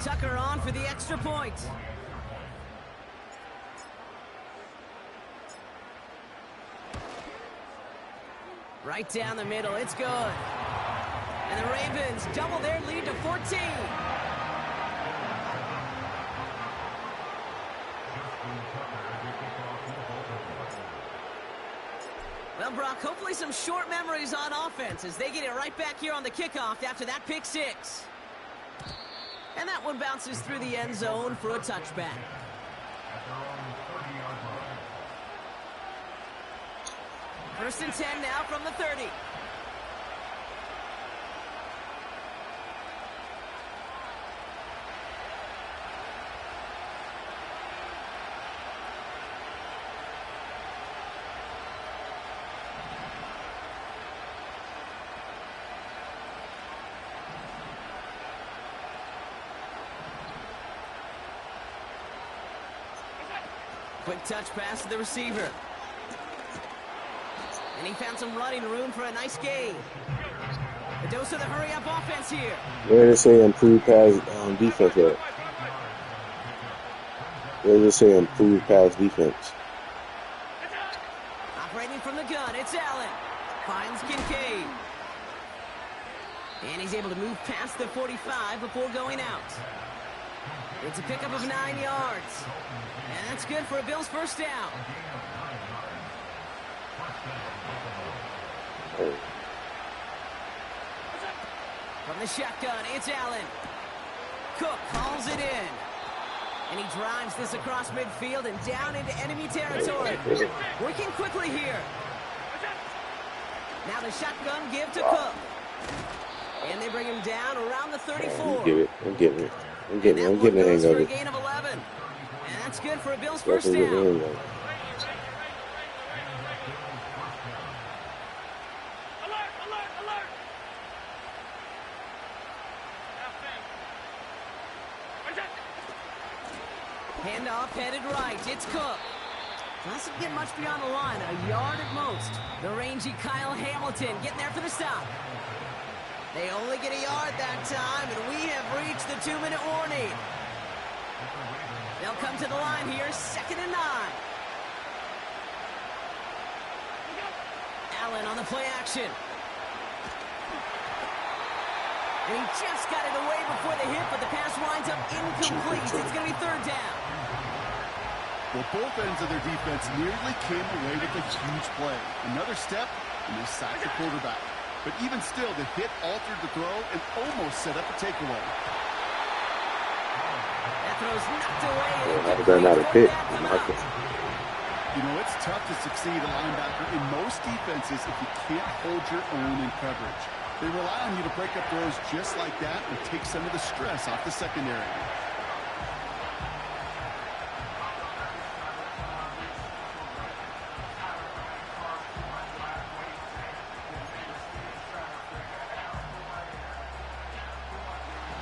Tucker on for the extra point. Right down the middle, it's good. And the Ravens double their lead to 14. Well, Brock, hopefully some short memories on offense as they get it right back here on the kickoff after that pick six. And that one bounces through the end zone for a touchback. First and 10 now from the 30. Quick touch pass to the receiver. And he found some running room for a nice gain. A dose of the hurry-up offense here. Where does it say improved pass defense at? Where does it say improved pass defense? Operating from the gun, it's Allen. Finds Kincaid. And he's able to move past the 45 before going out. It's a pickup of 9 yards. And that's good for a Bills first down. From the shotgun, it's Allen. Cook calls it in. And he drives this across midfield and down into enemy territory. Working quickly here. Now the shotgun give to Cook. And they bring him down around the 34. I'm getting it. I'm getting the hang of it. A gain of 11. And that's good for a Bills first down. Handoff headed right. It's Cook. Doesn't get much beyond the line. A yard at most. The rangy Kyle Hamilton getting there for the stop. They only get a yard that time, and we have reached the 2-minute warning. They'll come to the line here, 2nd and 9. Allen on the play action. And he just got it away before the hit, but the pass winds up incomplete. It's going to be 3rd down. Well, both ends of their defense nearly came away with a huge play. Another step, and they sacked the quarterback. But even still, the hit altered the throw and almost set up a takeaway. That throw's knocked away. You know, it's tough to succeed a linebacker in most defenses if you can't hold your own in coverage. They rely on you to break up throws just like that and take some of the stress off the secondary.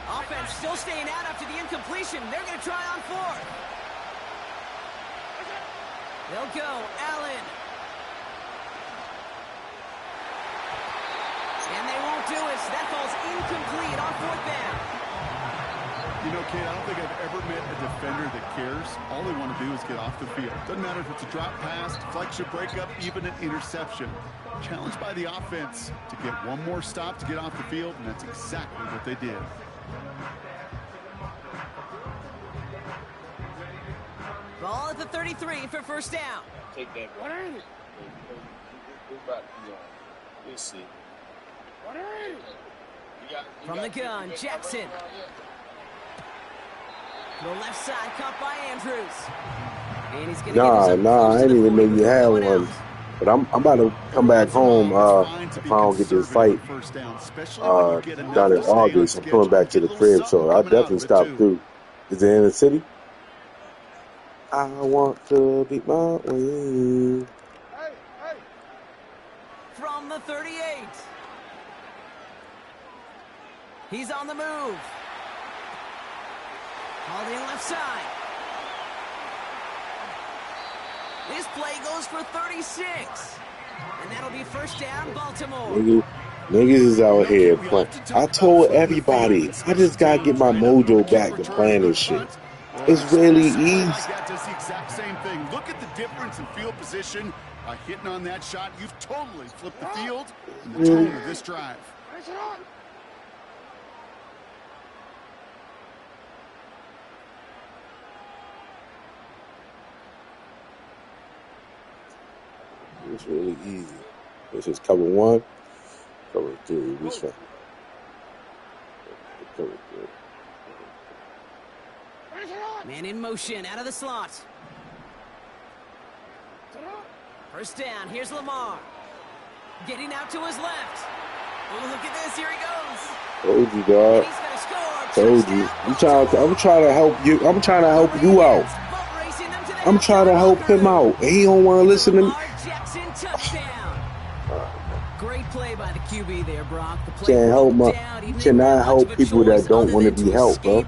Offense still staying out after the incompletion. They're going to try on 4th. They'll go. Allen. And they won't do it, so that falls incomplete on 4th down. You know, Kate, I don't think I've ever met a defender that cares. All they want to do is get off the field. Doesn't matter if it's a drop pass, deflection, breakup, even an interception. Challenged by the offense to get one more stop to get off the field, and that's exactly what they did. Ball at the 33 for first down. Take that. What are you? Let's see. What are you? From the gun, Jackson. To the left side, caught by Andrews. And he's gonna I ain't even make you have one. But I'm about to come back home if I don't get this fight down in August. I'm coming back to the crib, so I'll definitely stop through. Is it in the city? I want to beat my way. From the 38. He's on the move. Called in left side. This play goes for 36. And that'll be first down, Baltimore. Niggas is out here playing. I told everybody, I just gotta get my mojo back to playing this shit. It's really easy. That does the exact same thing. Look at the difference in field position. By hitting on that shot, you've totally flipped the field and the tone of this drive. It's really easy. This is cover 1, cover 3. Which one? Cover 3. Man in motion, out of the slot. First down, here's Lamar. Getting out to his left. Oh, look at this, here he goes. Told you, dog. He's gonna score. Told you. I'm trying to help you. I'm trying to help you out. I'm trying to help him out. And he don't want to listen to me. Great play by the QB there, Brock. Can't help you cannot help people that don't want to be helped, bro.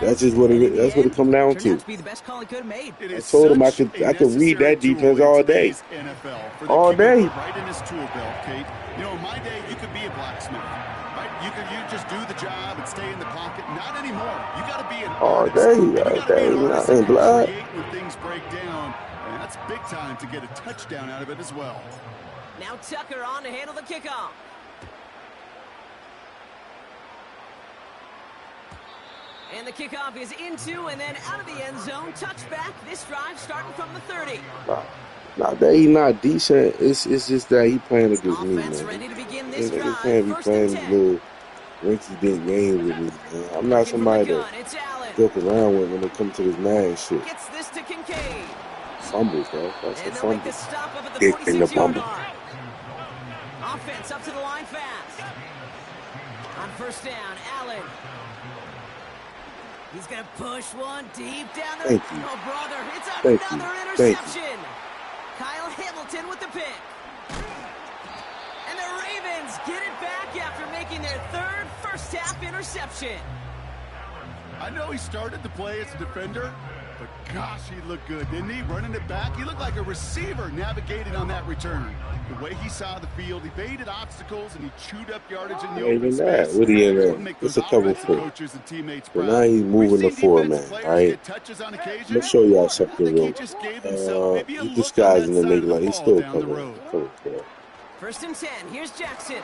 That's just what it. That's what it comes down to. I told him I could read that defense all day. All day. Right in his tool belt, Kate. You know, in my day, you could be a blacksmith. Right? You just do the job and stay in the pocket. Not anymore. You got to be an all day, not in blood. When things break down, and that's big time to get a touchdown out of it as well. Now Tucker on to handle the kickoff. And the kickoff is into and then out of the end zone. Touchback. This drive starting from the 30. Not that he not decent. It's just that he playing against me, man. Ready to begin this He drive. can't be playing these little rinky-dink games with me, man. I'm not somebody to joke around with when it comes to this man shit. Gets this to Kincaid. Fumbles, bro. That's a fumble. Dick in the fumble. Offense up to the line fast. On first down, Allen. He's going to push one deep down the... Thank you. Oh, brother, it's Thank another you. interception. Kyle Hamilton with the pick. And the Ravens get it back after making their third first-half interception. I know he started to play as a defender, but gosh, he looked good, didn't he? Running it back, he looked like a receiver navigating on that return. The way he saw the field, he evaded obstacles, and he chewed up yardage in the open space. What he in there? It's a cover 4. So now he's moving the 4 man, right? Let me show y'all something real. This guy's in the nigga like he's still coming. Cover 4. First and 10. Here's Jackson.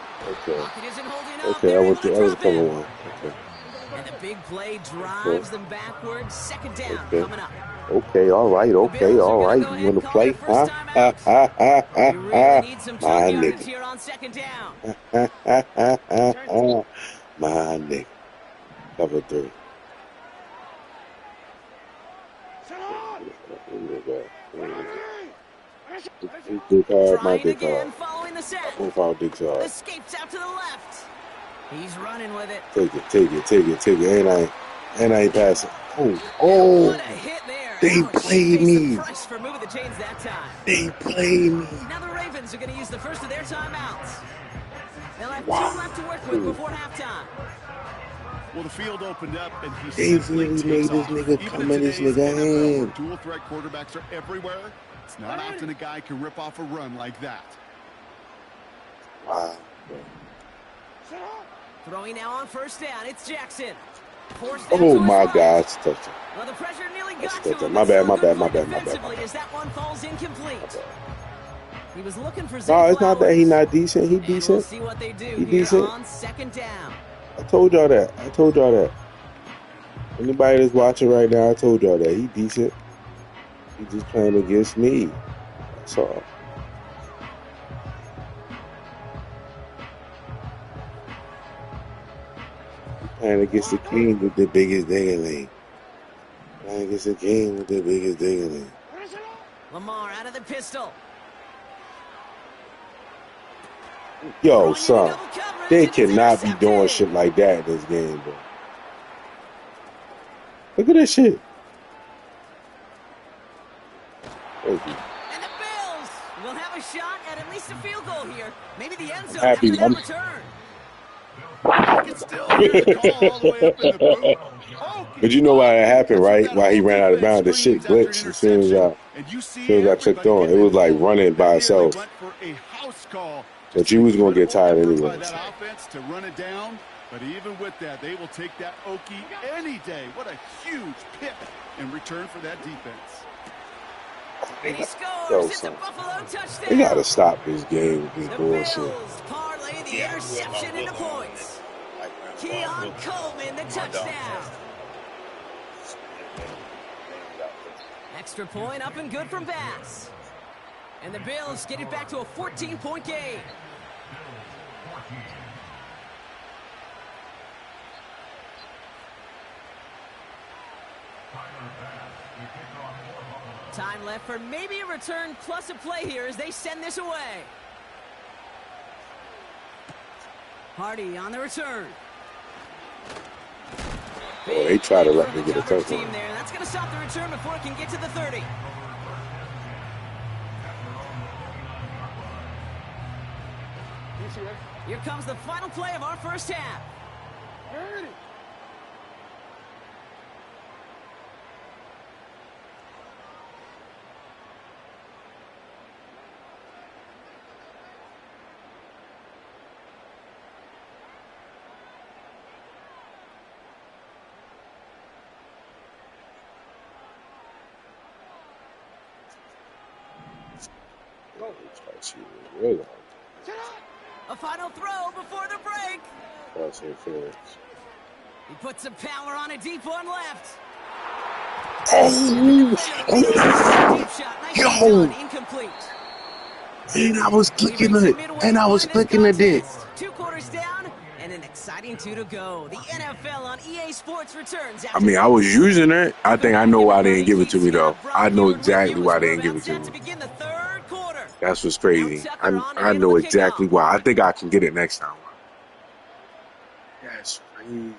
Okay. Okay, I was cover 1. Okay. And the big play drives them backwards. Second down coming up. Okay, all right. You want to play? Huh? My nigga. Here on second down. My nigga. Cover 3. Dick hard, my dick hard. Both our dicks hard. Escapes out to the left. He's running with it. Take it. And I ain't passing. Oh. What a hit there. They played me. For moving the chains that time. They played me. Now the Ravens are going to use the first of their timeouts. They'll have 2 left to work with before halftime. Well, the field opened up, and they really made this nigga come in his nigga hand. Dual threat quarterbacks are everywhere. It's not often a guy can rip off a run like that. Wow. Throwing now on first down. It's Jackson. Oh my God, it's touchdown. Well, the pressure nearly got to him. My bad. As that one falls incomplete. He was looking for no, it's not that he not decent. He decent. We'll see what they do here on second down. I told y'all that. Anybody that's watching right now, I told y'all that. He decent. He just playing against me. That's all. Playing against the king with the biggest ding-a-ling. Playing against the king with the biggest ding-a-ling. Lamar out of the pistol. Yo, son, they cannot be doing shit like that in this game, bro. Look at this shit. Thank you. And the Bills will have a shot at least a field goal here. Maybe the end zone happy. after that return. But you know why it happened, right? Why he ran out of bounds. The shit glitched as soon as I clicked on. It was like running by itself. But you was going to get tired anyway. That offense to run it down, but even with that, they will take that Okie any day. What a huge pick in return for that defense. And he scores. It's a Buffalo touchdown. They got to stop this game with this bullshit. Bills parlay the interception into points. Keon Coleman, the touchdown. Extra point up and good from Bass. And the Bills get it back to a 14-point game. Time left for maybe a return plus a play here as they send this away. Hardy on the return. Oh, they try to let me get a touchdown. That's going to stop the return before it can get to the 30. Here comes the final play of our first half. A final throw before the break. He puts some power on a deep one left. Oh, Deep shot. Nice done. Incomplete. And I was kicking it. And I was clicking the dick. 2 quarters down and an exciting 2 to go. The NFL on EA Sports returns. I mean, I was using it. I think I know why they didn't give it to me, though. I know exactly why they didn't give it to me. That's what's crazy. I know exactly why. I think I can get it next time. That's crazy.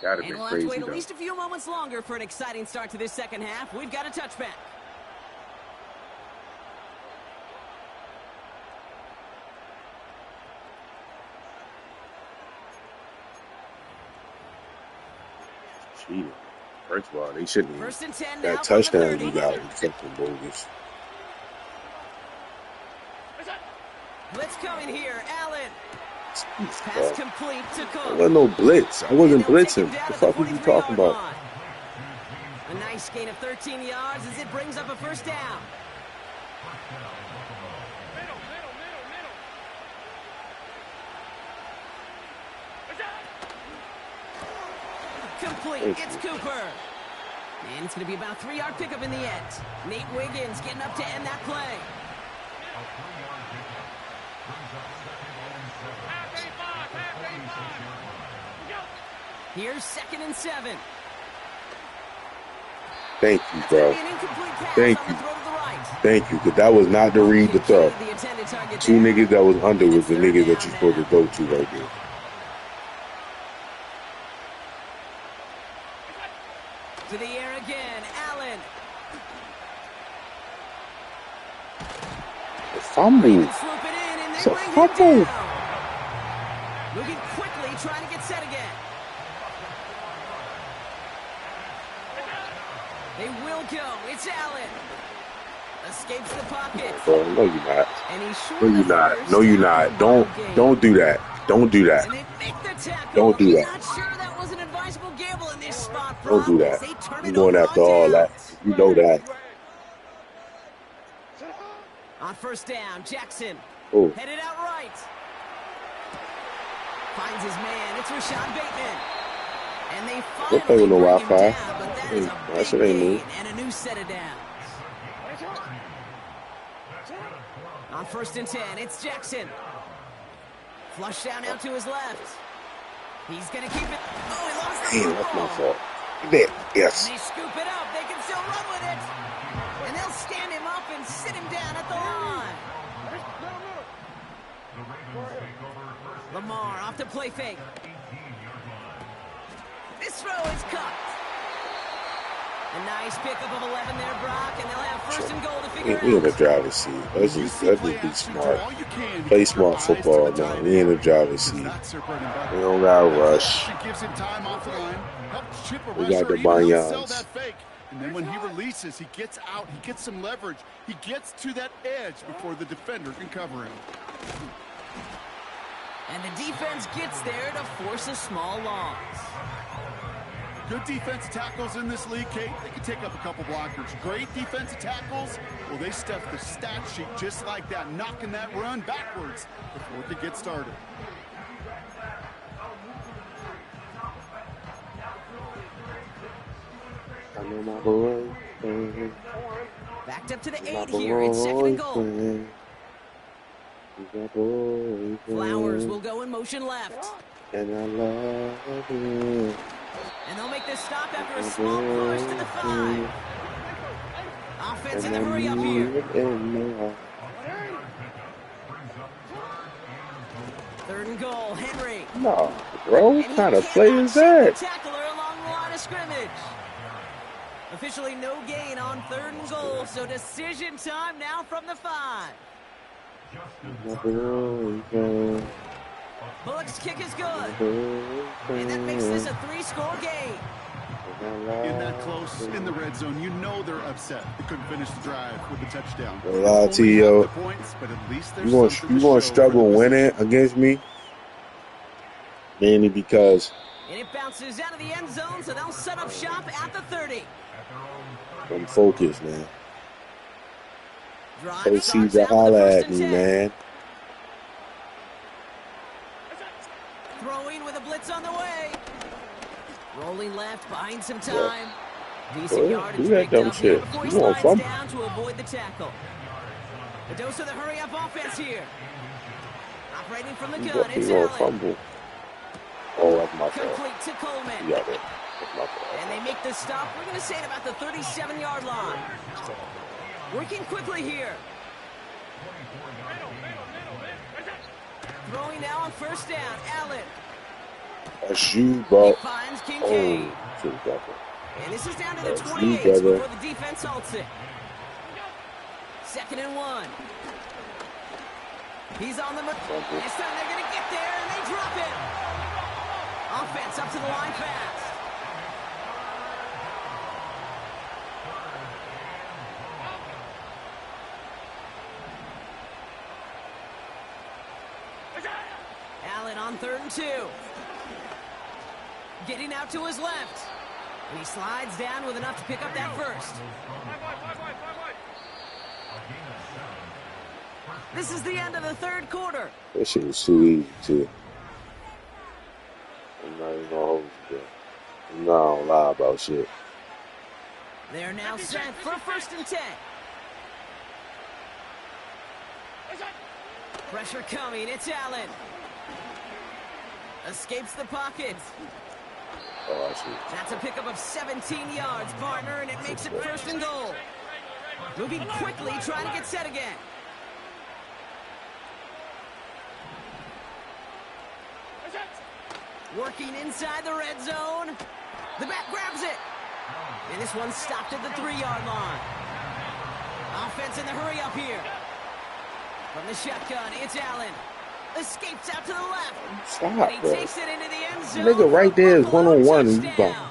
That'd be and we'll crazy, have to wait though. at least a few moments longer for an exciting start to this second half. We've got a touchback. Cheating. First of all, they shouldn't. First and 10 now That from the touchdown 30. you got was something bogus. Blitz coming here. Allen. Pass complete to There Cook. wasn't no blitz. I wasn't blitzing. What the fuck was you talking about? A nice gain of 13 yards as it brings up a first down. Complete. It's Cooper. And it's going to be about a 3-yard pickup in the end. Nate Wiggins getting up to end that play. Here's 2nd and 7. Thank you, bro. An incomplete pass Thank on you. the throw to the right. Thank you, because that was not the read to throw. The intended target 2 there. niggas that was under was the niggas that you're supposed to go to right there. To the air again. Allen. A fumble. Ravens swoop it in, and they It's a bring him fumble. down. Moving quickly, trying to get set again. They will go. It's Allen. Escapes the pocket. Bro, no, you're not. And he's short No, you're of the not. first No, you're down not. ball game. Don't do that. Don't do that. And they make the tackle. Don't do that. Not sure that was an advisable gamble in this spot. Don't do that. They turn You're it going over after on all that. downs. You know that. On first down, Jackson. Oh, Headed out right. Finds his man. It's Rashad Bateman. And they Don't play with no finally bring him Wi-Fi. down, but that is a That big shit ain't gain new. and a new set of downs. On first and 10, it's Jackson. Flush down out to his left. He's going to keep it. Oh, he lost the damn, that's my football. fault. There, yes. And they scoop it up. They can still run with it. And they'll stand him up and sit him down at the line. Lamar off to play fake. This throw is cut. A nice pickup of 11 there, Brock, and they'll have first and goal to figure We in the out. driver's seat. Let's just be smart. Play smart football now. We in the driver's seat. We don't gotta rush. We got the Banyans. And then when he releases, he gets out, he gets some leverage. He gets to that edge before the defender can cover him. And the defense gets there to force a small loss. Good defensive tackles in this league, Kate. They can take up a couple blockers. Great defensive tackles. Well, they stuff the stat sheet just like that, knocking that run backwards before it could get started. Backed up to the 8 here. It's 2nd and goal. Flowers will go in motion left. And I love you. And they'll make this stop after a small push to the 5. Offense in the hurry up here. 3rd and goal. Henry. No, bro. What kind of play is that? Tackler along the line of scrimmage. Officially no gain on 3rd and goal, so decision time now from the 5. Bullock's kick is good. And that makes this a 3-score game. In that close, in the red zone, you know they're upset. They couldn't finish the drive with the touchdown. A lot to you. You gonna struggle winning against me? Mainly because. And it bounces out of the end zone, so they'll set up shop at the 30. I'm focused, man. They see to holler at me, man. Throwing with a blitz on the way. Rolling left, buying some time. Decent yardage picked up here before he slides down to avoid the tackle. A dose of the hurry-up offense here. Operating from the gun, it's Allen. Oh, that's my fault. Complete to Coleman. Yeah, that's my fault. And they make the stop, we're going to say at about the 37-yard line. Working quickly here. Throwing now on 1st down, Allen. That's you, bro. He finds Kincaid. Oh, and this is down to the 28 before the defense halts it. 2nd and 1. He's on the move. This time they're going to get there, and they drop it. Offense up to the line fast. Allen on 3rd and 2. Getting out to his left. And he slides down with enough to pick up that first. This is the end of the 3rd quarter. That shit was too easy, too. I'm not even gonna hold you. I'm not gonna lie about shit. They're now set for 1st and 10. Pressure coming. It's Allen. Escapes the pocket. Oh, I see. That's a pickup of 17 yards, partner, and it makes it 1st and goal. Moving quickly, trying to get set again. Working inside the red zone. The back grabs it. And this one's stopped at the 3-yard line. Offense in the hurry up here. From the shotgun, it's Allen. Escapes out to the left. Stop, he bro. takes it into the end zone. Nigga right there is one-on-one, and you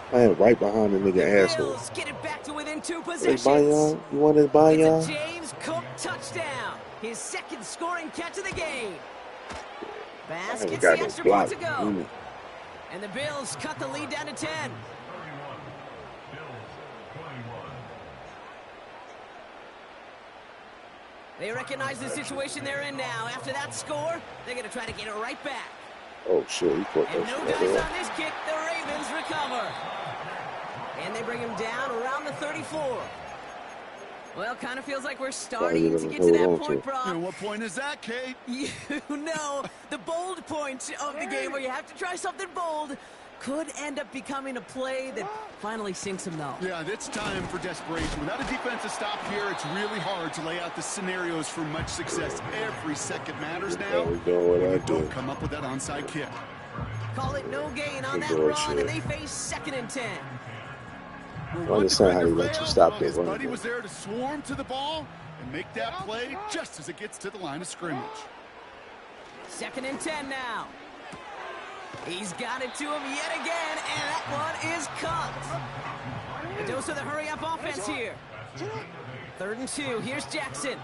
playing right behind the nigga asshole. Get it back to within 2 possessions. Hey, Bayon, you want this Bayon? It's a James Cook touchdown. His 2nd scoring catch of the game. Bass gets the extra point to go. And the Bills cut the lead down to 10. They recognize the situation they're in now. After that score, they're going to try to get it right back. Oh, shit. He put and no dice on this kick. The Ravens recover. And they bring him down around the 34. Well, kind of feels like we're starting to get to that point, Brock. And what point is that, Kate? You know, the bold point of the game where you have to try something bold could end up becoming a play that finally sinks him, though. Yeah, it's time for desperation. Without a defensive stop here, it's really hard to lay out the scenarios for much success. Every second matters now. Don't come up with that onside kick. Call it no gain on that run, and they face 2nd and 10. I understand how they let you stop that run. Buddy was there to swarm to the ball and make that play just as it gets to the line of scrimmage. 2nd and 10 now. He's got it to him yet again, and that one is cut. A dose of the hurry-up offense here. 3rd and 2. Here's Jackson.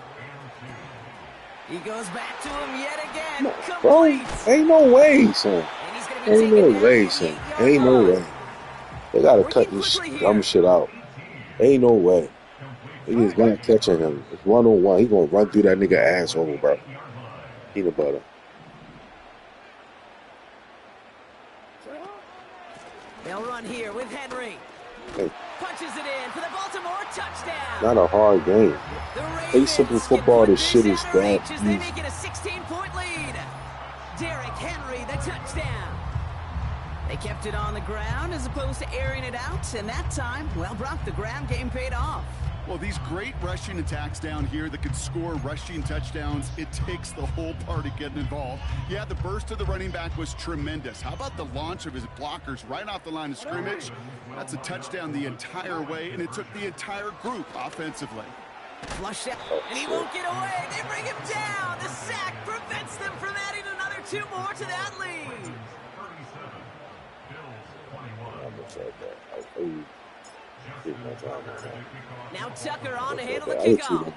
He goes back to him yet again. No, bro, ain't no way, son. Ain't no way, son. Ain't no way. They gotta cut this dumb shit out. Ain't no way. He is not catching him. It's 1-on-1. He gonna run through that nigga asshole, bro. Peanut butter. They'll run here with Henry. Hey. Punches it in for the Baltimore touchdown. Not a hard game. Play simple football. This shit is that easy. They make it a 16-point lead. Derrick Henry, the touchdown. They kept it on the ground as opposed to airing it out, and that time, well, Brock, the ground game paid off. Well, these great rushing attacks down here that could score rushing touchdowns, it takes the whole party getting involved. Yeah, the burst of the running back was tremendous. How about the launch of his blockers right off the line of scrimmage? That's a touchdown the entire way, and it took the entire group offensively. Flush out, and he won't get away. They bring him down. The sack prevents them from adding another 2 more to that lead. Now Tucker on to handle the kickoff.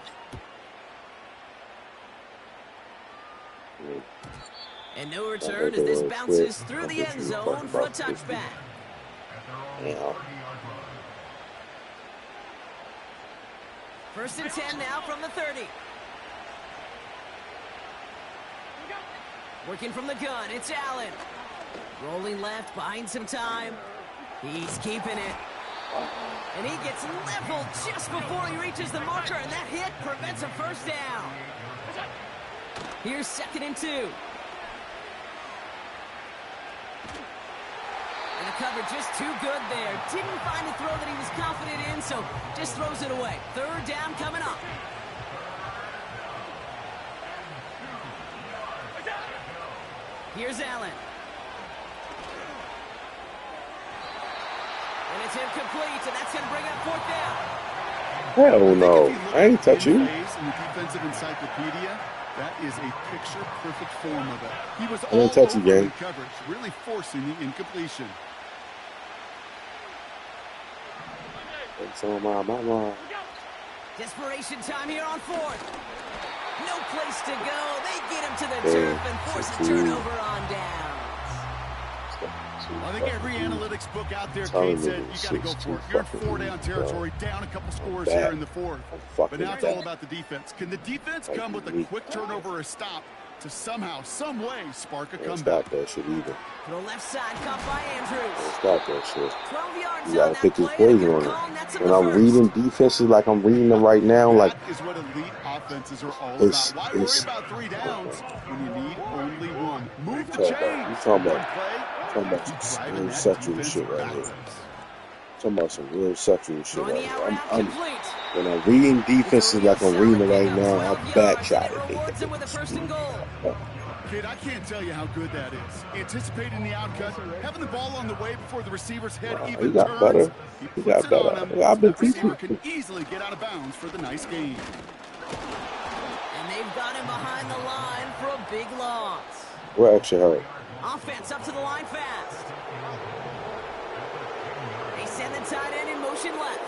And no return as this bounces through the end zone for a touchback. First and 10 now from the 30. Working from the gun, it's Allen. Rolling left, buying some time. He's keeping it. And he gets leveled just before he reaches the marker, and that hit prevents a first down. Here's 2nd and 2. And the coverage just too good there. Didn't find a throw that he was confident in, so just throws it away. 3rd down coming up. Here's Allen. And it's incomplete, and that's going to bring up 4th down. Hell no. I ain't touch you. In the defensive encyclopedia, that is a picture-perfect form of it. He was all over the coverage, really forcing the incompletion. It's on my mama. Desperation time here on 4th. No place to go. They get him to the turf and force a turnover on down. I think every analytics book out there, Kate, said you got to go for it. You're in 4-down territory, down a couple scores here in the 4th. But now it's all about the defense. Can the defense come with a quick turnover or a stop to somehow, some way, spark a comeback? Stop that shit either. To the left side, caught by Andrews. Stop that shit. 12 yards You gotta pick his poison on it. When I'm reading defenses like I'm reading them right now, like that is what elite offenses are all about. Why worry about 3 downs when you need only 1? Move the chain. You talking about some real sexual shit right here. Talking about some real sexual shit right here. When I'm reading defenses like I'm reading it right now, I'm backshot it. Kid, I can't tell you how good that is. Anticipating the outcut, having the ball on the way before the receiver's head even turns. Better. He puts it on him. The receiver can easily get out of bounds for the nice gain. And they've got him behind the line for a big loss. What extra help? Offense up to the line fast. They send the tight end in motion left.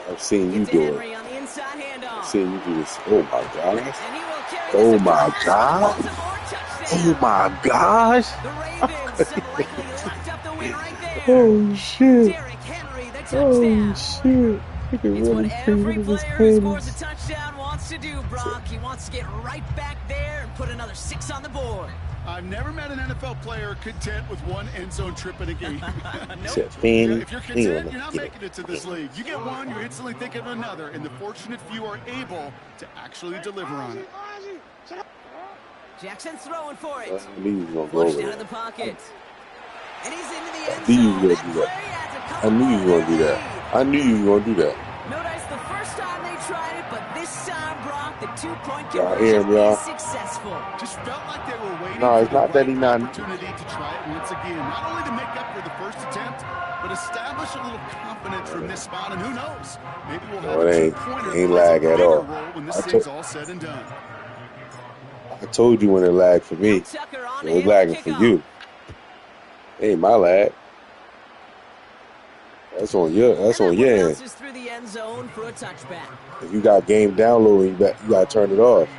I've seen you do it. I've seen you do this. Oh my gosh. Oh my god. Oh my gosh. Oh shit. Oh shit. It's what every player who scores a touchdown wants to do, Brock. He wants to get right back there and put another 6 on the board. I've never met an NFL player content with 1 end zone trip in a game. Nope. If you're content, you're not making it to this league. You get 1, you're instantly thinking of another, and the fortunate few are able to actually deliver on it. Jackson's throwing for it. I knew you were Flushed going out of the pocket. And he's into the end I knew you zone. were going to do that. I knew you were going to do that. I knew you were going to do that. Notice the first time they tried it, but this time, Brock, the 2-point Y'all conversion hear him, is successful. Just felt like they were waiting No, it's for the not that he not. opportunity to try it once again. Not only to make up for the first attempt, but establish a little confidence from this spot. And who knows? Maybe we'll have a two-pointer ain't lag at all. when this thing's all said and done. I told you when it lagged for me. It was lagging for you. It ain't my lag. That's on your. That's on your end. Through the end zone for a touchback. If you got game download, you got to turn it off.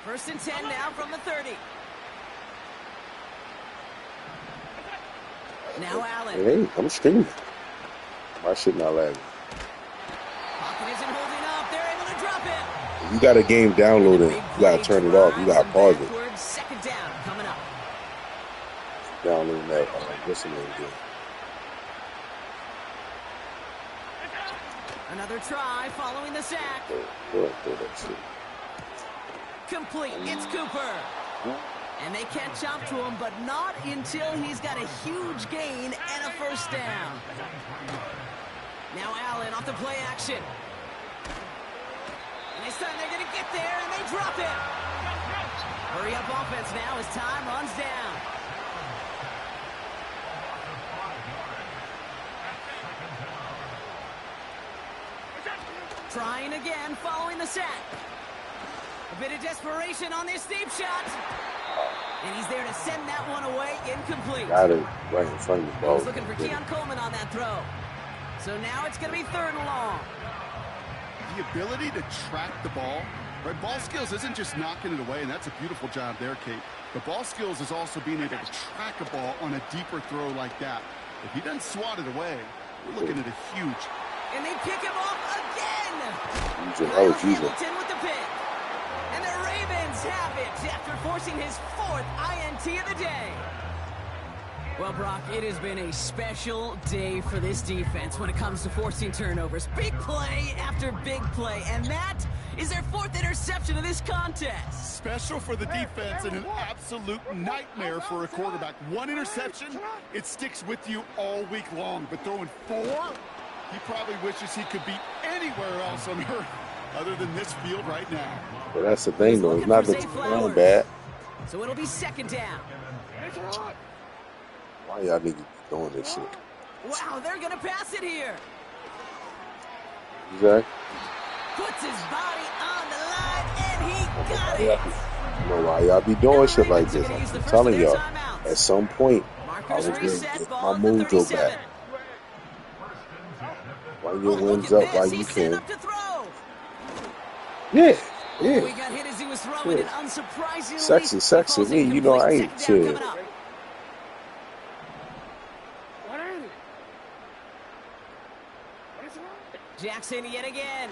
1st and 10 now from the 30. Now Allen. Hey, I'm streaming. My shit not lagging. Pocket isn't holding up. They're able to drop it. If you got a game downloaded, you got to turn it off. You got to pause it. 2nd down coming up. Downloading that. What's the name again? Another try following the sack. Complete. It's Cooper. And they can't jump to him, but not until he's got a huge gain and a 1st down. Now Allen off the play action. And this time they're going to get there, and they drop it. Hurry up offense now as time runs down. Trying again following the sack. A bit of desperation on this deep shot. And he's there to send that one away, incomplete. Got it right in front of the ball. He's looking for Keon Coleman on that throw. So now it's going to be 3rd and long. The ability to track the ball, right? Ball skills isn't just knocking it away, and that's a beautiful job there, Kate. The ball skills is also being able to track a ball on a deeper throw like that. If he doesn't swat it away, we're looking at a huge. And they pick him off again. Hamilton with the pick. And the Ravens have it after forcing his 4th INT of the day. Well, Brock, it has been a special day for this defense when it comes to forcing turnovers. Big play after big play, and that is their 4th interception of this contest. Special for the defense and an absolute nightmare for a quarterback. 1 interception, it sticks with you all week long, but throwing 4, he probably wishes he could be anywhere else on earth other than this field right now. But that's the thing, though. It's not the bad. So it'll be 2nd down. Why y'all niggas doing this shit? Wow, they're going to pass it here. Exactly. Puts his body on the line, and he got it. You know why y'all be doing shit like this? I'm telling y'all, at some point, I was going to get my mojo back. Why your wins up while you can? Yeah. We got hit as he was throwing it, unsurprisingly. Sexy me. You know I ain't chill. Jackson yet again.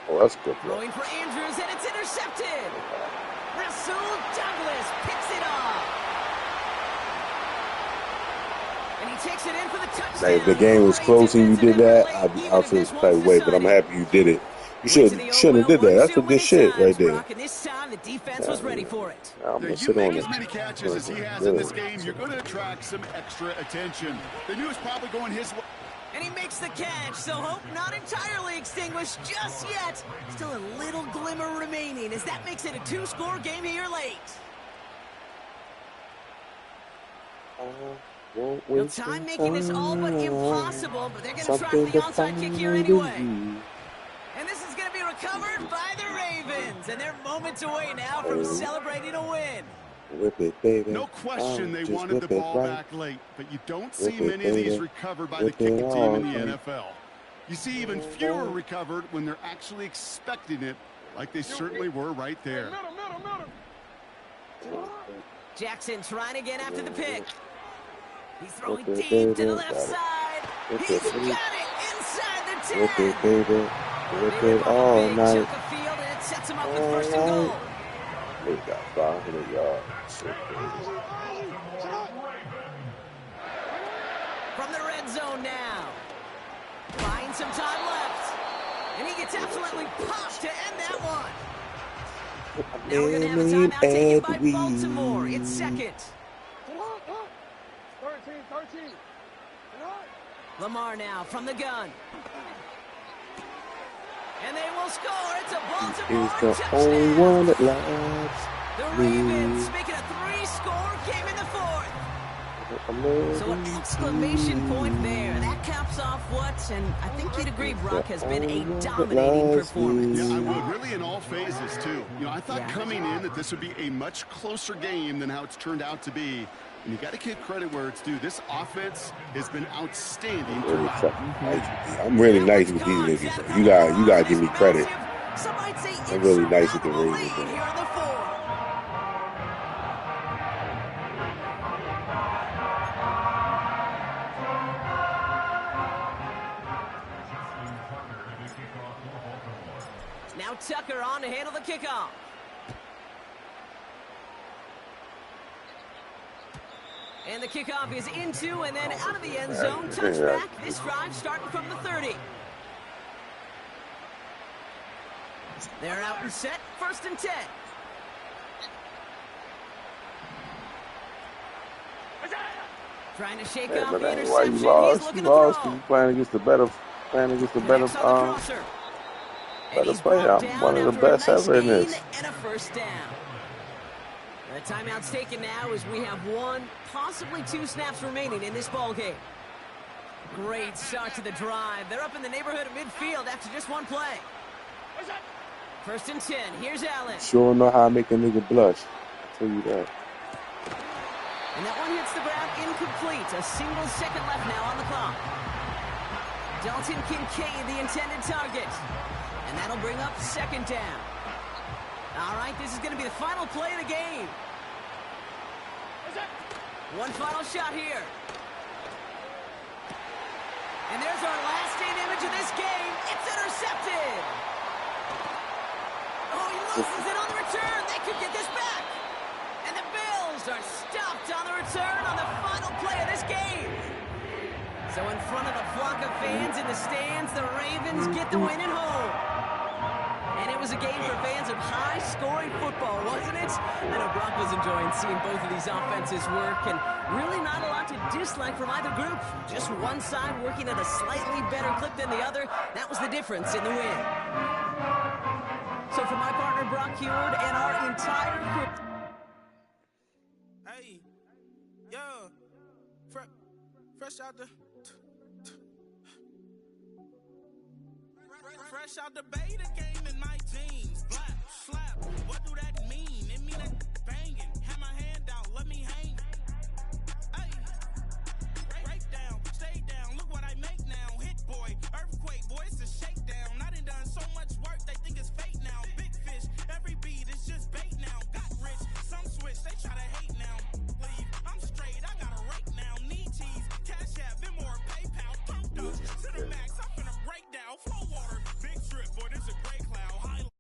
Oh, that's good. Throwing for Andrews, and it's intercepted. Rasul Douglas picks it off. And he takes it in for the touchdown. If the game was close and you did that, I'll feel play away, but I'm happy you did it. You shouldn't have did that. That's some good shit right there. This time the defense was ready for it. I'm gonna you sit make on as it. many catches as he has in this game, you're going to attract some extra attention. They knew it was probably going his way. And he makes the catch, so hope not entirely extinguished just yet. Still a little glimmer remaining as that makes it a 2-score game here late. No time making this all but impossible, but they're going to try for the onside kick here anyway. And this is going to be recovered by the Ravens, and they're moments away now from celebrating a win. Whip it, baby. No question they wanted the ball back late, but you don't see many of these recovered by the kicking team in the NFL. You see even fewer recovered when they're actually expecting it, like they certainly were right there. Jackson trying again after the pick. He's throwing deep to the left side. He's got it inside the 10. Whip it, baby. Whip it all night. The field, and it sets him up with 1st and goal. They got 500 yards. From the red zone now. Buying some time left. And he gets absolutely popped to end that one. Now we're going to have a timeout taken by Baltimore. It's 2nd. 13. Lamar now from the gun. And they will score. It's a Baltimore He's the touchdown. only one that loves The Ravens making a 3-score game in the 4th. So an exclamation point there. That caps off what, and I think you'd agree, Brock, has been a dominating performance. Yeah, I would. Really in all phases, too. You know, I thought coming in that this would be a much closer game than how it's turned out to be. And you got to give credit where it's due. This offense has been outstanding. Really I'm really nice with these niggas. You got to give me credit. I'm really nice with the Ravens. Now Tucker on to handle the kickoff. And the kickoff is into and then out of the end zone. Touchback. This drive starting from the 30. They're out and set. 1st and 10. Trying to shake off the interception. Why you lost? You lost because you playing against the better player. I'm one of the best ever in this. And a 1st down. The timeout's taken now as we have 1, possibly 2 snaps remaining in this ball game. Great start to the drive. They're up in the neighborhood of midfield after just 1 play. 1st and 10. Here's Allen. Sure know how I make a nigga blush. I'll tell you that. And that one hits the ground incomplete. A single second left now on the clock. Dalton Kincaid, the intended target. And that'll bring up 2nd down. All right, this is going to be the final play of the game. One final shot here. And there's our last-stand image of this game. It's intercepted. Oh, he loses it on the return. They could get this back. And the Bills are stopped on the return on the final play of this game. So in front of the flock of fans in the stands, the Ravens get the win at home. And it was a game for fans of high-scoring football, wasn't it? I know Brock was enjoying seeing both of these offenses work, and really not a lot to dislike from either group. Just one side working at a slightly better clip than the other. That was the difference in the win. So for my partner, Brock Heward, and our entire crew... Hey, yo, fresh out the... Fresh out the beta game in my jeans. Black, slap, what do that mean? It mean that banging. Have my hand out, let me hang. Hey, break down, stay down, look what I make now. Hit boy, earthquake, boy, it's a shakedown. I done so much work, they think it's fake now. Big fish, every beat is just bait now. Got rich, some switch, they try to hate now. Leave, I'm straight, I got a rake now. Need cheese, cash app, more PayPal. Pumped up, to the max, I'm finna break down. Flow water, big trip, boy, this a great cloud.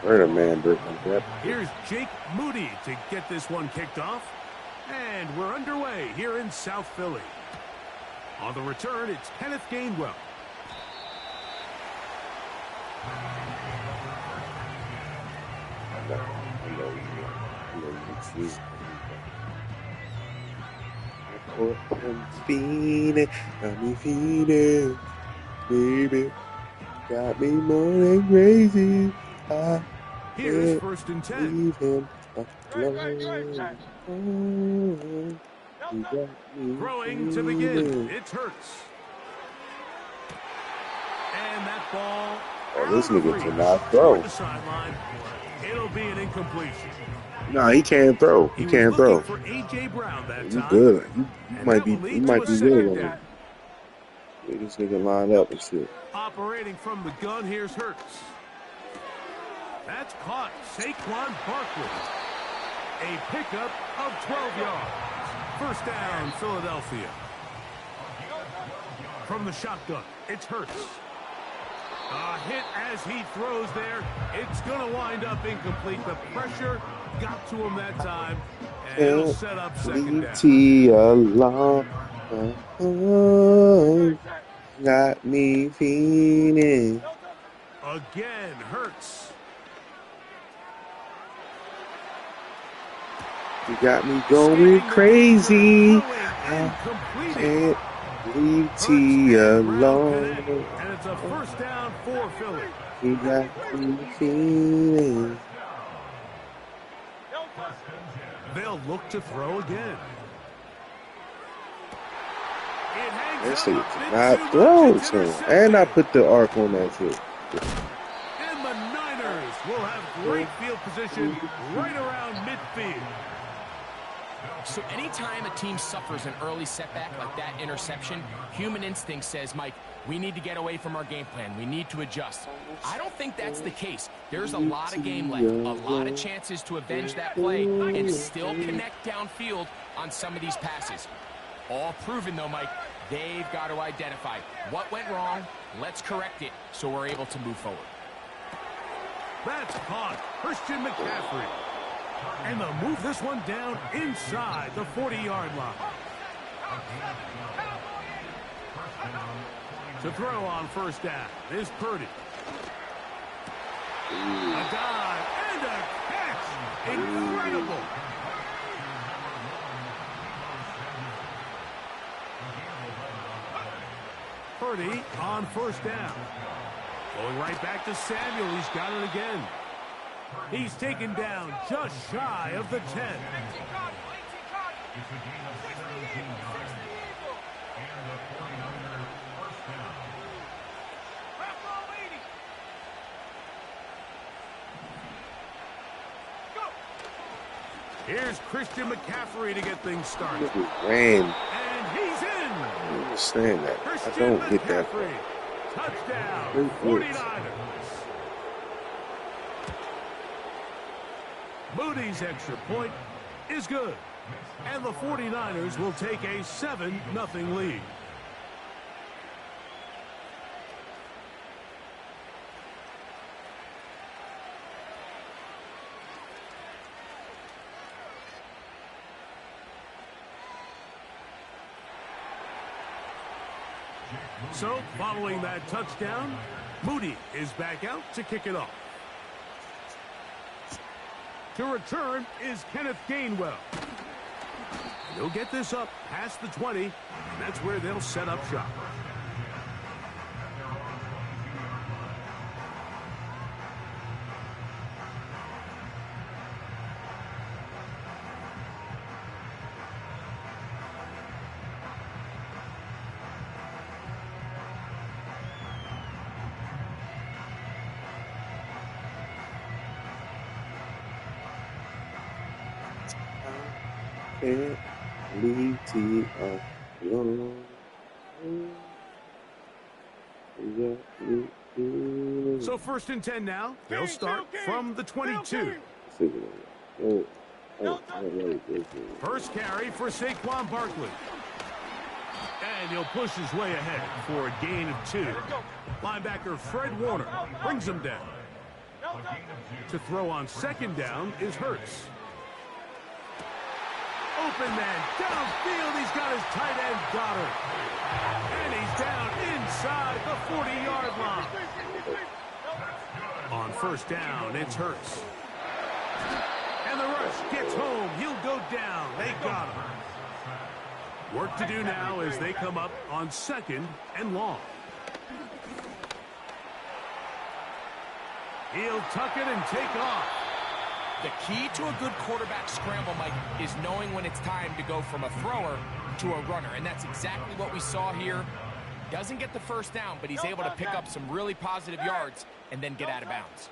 Hurt a man, but that. Here's Jake Moody to get this one kicked off. And we're underway here in South Philly. On the return, it's Kenneth Gainwell. I'm feeling, baby. Got me more than crazy. Here's first and 10. Leave him Throwing to begin. It's Hurts. And that ball. Oh, this nigga cannot throw. The sideline. It'll be an incompletion. No, he can't throw. He can't throw. For AJ Brown that He's time. good. He might be good on him. Down. Get this nigga lined up and shit. Operating from the gun, here's Hurts. That's caught. Saquon Barkley. A pickup of 12 yards. First down, Philadelphia. From the shotgun, it's Hurts. A hit as he throws there. It's going to wind up incomplete. The pressure got to him that time. And it'll set up second down. Got me feeling. Again, Hurts. You got me going crazy. I can't leave T alone. And it's a first down for Philly. You got me feeling. They'll look to throw again. This nigga cannot throw to him. And I put the arc on that shit. And the Niners will have great field position right around midfield. So anytime a team suffers an early setback like that interception, human instinct says, Mike, we need to get away from our game plan. We need to adjust. I don't think that's the case. There's a lot of game left, a lot of chances to avenge that play and still connect downfield on some of these passes. All proven, though, Mike, they've got to identify what went wrong. Let's correct it so we're able to move forward. That's caught. Christian McCaffrey. And they'll move this one down inside the 40-yard line. To throw on first down is Purdy. A dive and a catch. Incredible. Purdy on first down. Going right back to Samuel. He's got it again. He's taken down just shy of the 10. Here's Christian McCaffrey to get things started. Ran. And he's in. I understand that. Christian I don't get that. Touchdown, 49ers. Moody's extra point is good. And the 49ers will take a 7-0 lead. So, following that touchdown, Moody is back out to kick it off. To return is Kenneth Gainwell. He'll get this up past the 20, and that's where they'll set up shop. Can't leave T alone. So first and 10 now. They'll start from the 22. First carry for Saquon Barkley. And he'll push his way ahead for a gain of 2. Linebacker Fred Warner brings him down. To throw on 2nd down is Hurts. Open man downfield. He's got his tight end Goddard. And he's down inside the 40-yard line. On 1st down, it's Hurts. And the rush gets home. He'll go down. They got him. Work to do now as they come up on 2nd and long. He'll tuck it and take off. The key to a good quarterback scramble, Mike, is knowing when it's time to go from a thrower to a runner. And that's exactly what we saw here. Doesn't get the 1st down, but he's able to pick up some really positive yards and then get out of bounds.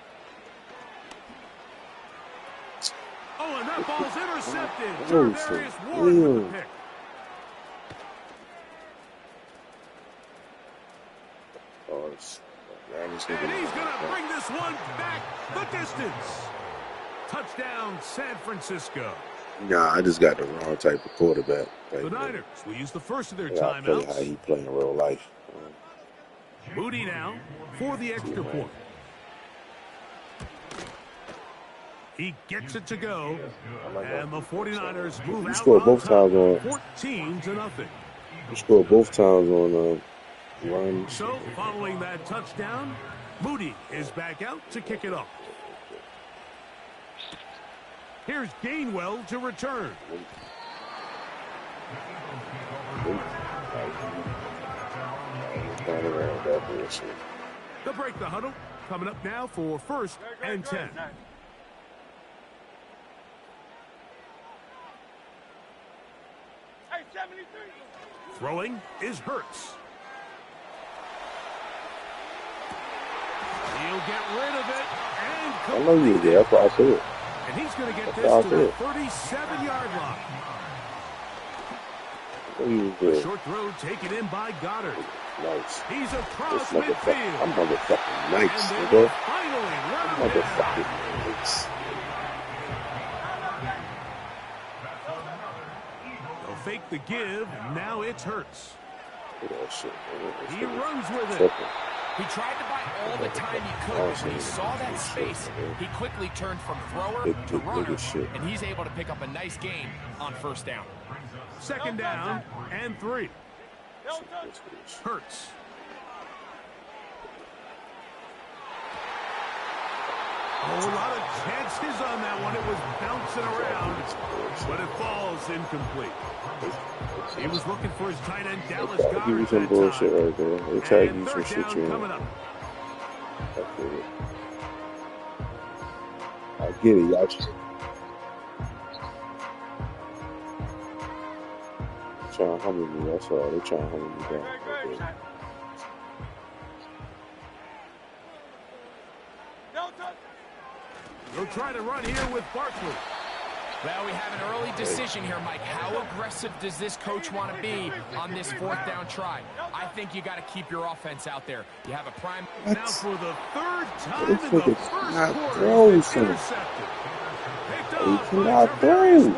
Oh, and that ball's intercepted. Jarvarius Ward with the pick. And he's going to bring this one back the distance. Touchdown, San Francisco. Nah, I just got the wrong type of quarterback. The Niners will use the first of their timeouts. Play how he play in real life. Moody now for the extra point. He gets it to go. And the 49ers move out. He scored both times on 14-0. He scored both times on runs. So, following that touchdown, Moody is back out to kick it off. Here's Gainwell to return. They'll break the huddle. Coming up now for 1st and 10. Throwing is Hurts. He'll get rid of it and I know you were there. I said it. And he's going to get this to the 37-yard line. A short throw taken in by Goddard. Nice. He's across midfield. I'm motherfucking nice, nigga. Motherfucking nice. They'll fake the give. Now it's Hurts. He runs with it. He tried to buy all the time he could, but when he saw that space, he quickly turned from thrower to runner, and he's able to pick up a nice gain on 1st down. 2nd down and 3. Hurts. Oh, a lot of chances on that one. It was bouncing around, but it falls incomplete. He was looking for his tight end, Dallas Goddard. Give you some bullshit right there. They tag you some shit you coming up. I get it, y'all. Trying to humble me, that's all. They're trying to humble me down. They'll try to run here with Barkley. Well, we have an early decision here, Mike. How aggressive does this coach want to be on this 4th down try? I think you got to keep your offense out there. You have a prime. Now for the 3rd time in the 1st quarter, he cannot throw.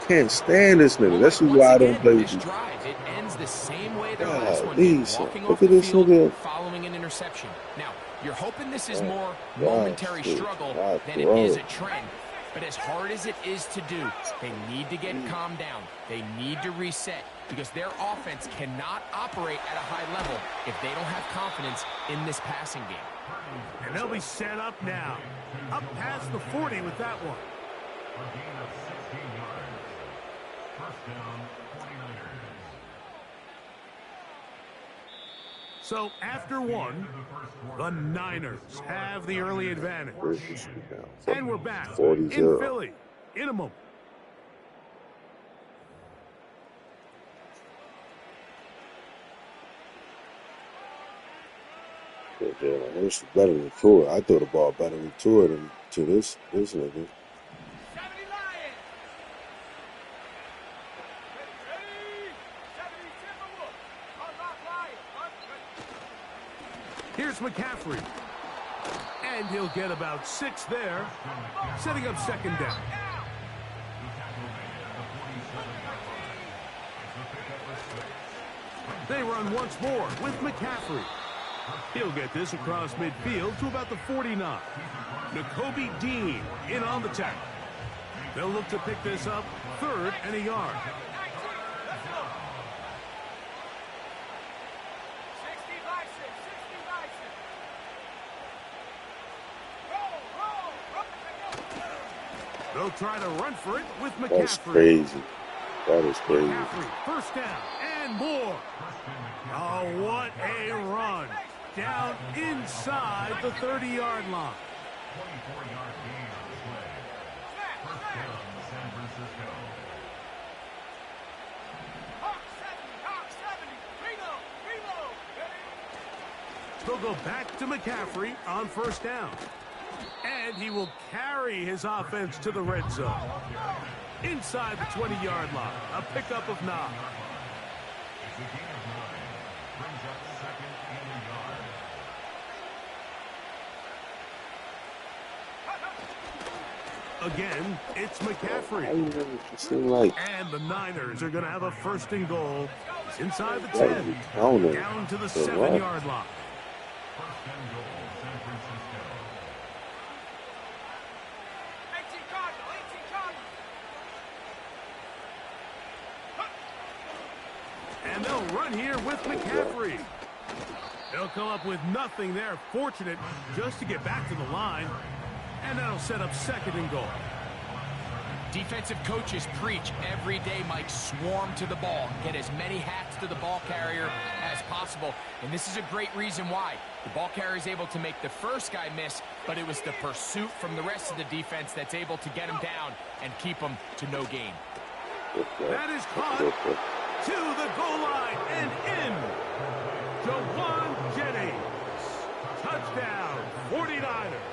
Can't stand this nigga. That's why I don't play with you. It ends the same way the last one. Walking look off at this the field, nigga. Following an interception. Now, you're hoping this is more momentary struggle than it is a trend. But as hard as it is to do, they need to get calmed down. They need to reset because their offense cannot operate at a high level if they don't have confidence in this passing game. And they'll be set up now. Up past the 40 with that one. So after one, the Niners have the early advantage. And we're back in Philly in a moment. It's better than Tua. I throw the ball better than Tua than to this nigga. Here's McCaffrey. And he'll get about 6 there, setting up 2nd down. They run once more with McCaffrey. He'll get this across midfield to about the 49. N'Kobe Dean in on the tackle. They'll look to pick this up 3rd and a yard. They'll try to run for it with McCaffrey. That's crazy. That is crazy. McCaffrey, first down and more. Oh, what a run. Down inside the 30-yard line. 24-yard gain on the play. First down, San Francisco. They'll go back to McCaffrey on first down. And he will carry his offense to the red zone. Inside the 20-yard line, a pickup of 9. It's a gain of 9. Brings up 2nd and a yard. Again, it's McCaffrey. And the Niners are going to have a 1st and goal. It's inside the 10. Down to the 7-yard line. 1st and goal, San Francisco. And they'll run here with McCaffrey. They'll come up with nothing there. Fortunate just to get back to the line. And that'll set up 2nd and goal. Defensive coaches preach every day, Mike, swarm to the ball. Get as many hats to the ball carrier as possible. And this is a great reason why. The ball carrier is able to make the first guy miss, but it was the pursuit from the rest of the defense that's able to get him down and keep him to no gain. That is caught to the goal line and in. Jawan Jennings. Touchdown, 49ers.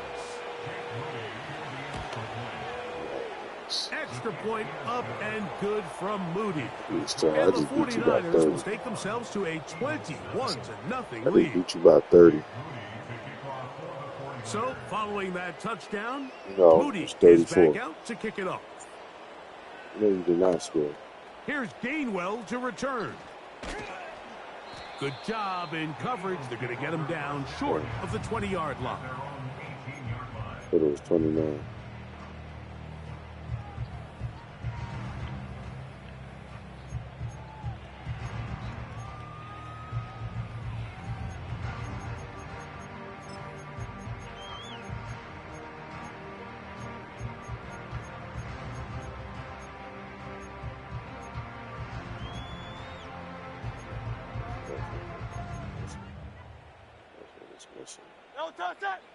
Extra point up and good from Moody. And the 49ers will take themselves to a 21-0 lead. Beat you by 30. So, following that touchdown, No, Moody it's is 34. back out to kick it off. No, you did not score. Here's Gainwell to return. Good job in coverage. They're going to get him down short of the 20-yard line. But it was 29.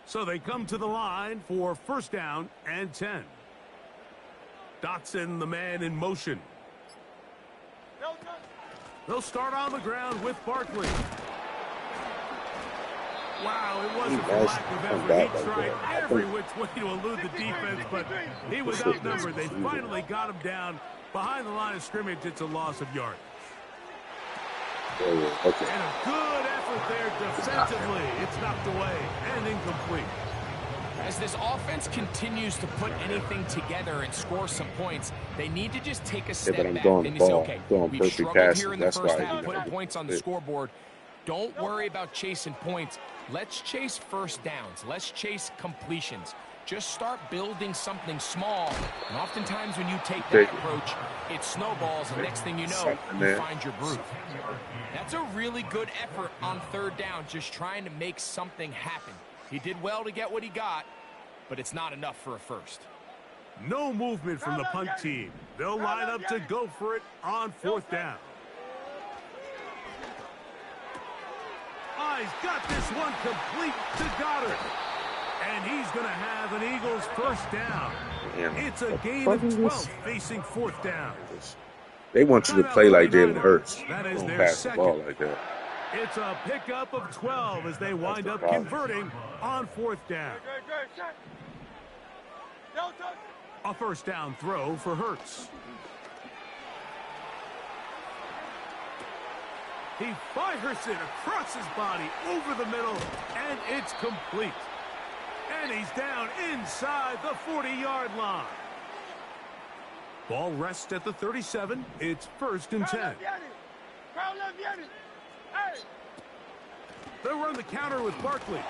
So they come to the line for 1st down and 10. Dotson, the man in motion. They'll start on the ground with Barkley. Wow, it wasn't for lack of effort. He tried every which way to elude the defense, but he was outnumbered. They finally got him down behind the line of scrimmage. It's a loss of yards. And a good effort there defensively. It's knocked away and incomplete. As this offense continues to put anything together and score some points, they need to just take a step back and say, okay, we've struggled here in the first half, putting points on the scoreboard. Don't worry about chasing points. Let's chase first downs. Let's chase completions. Just start building something small. And oftentimes when you take that approach, it snowballs, and next thing you know, you find your groove. That's a really good effort on 3rd down, just trying to make something happen. He did well to get what he got, but it's not enough for a first. No movement from the punt team. They'll line up to go for it on 4th down. He's got this one complete to Goddard. And he's going to have an Eagles 1st down. It's a gain of 12 facing 4th down. They want you to play like Jalen Hurts. That is Don't their pass the ball second. like that. It's a pickup of 12 as they wind up converting on 4th down. A 1st down throw for Hurts. He fires it across his body over the middle, and it's complete. And he's down inside the 40-yard line. Ball rests at the 37. It's 1st and 10. They'll run the counter with Barkley.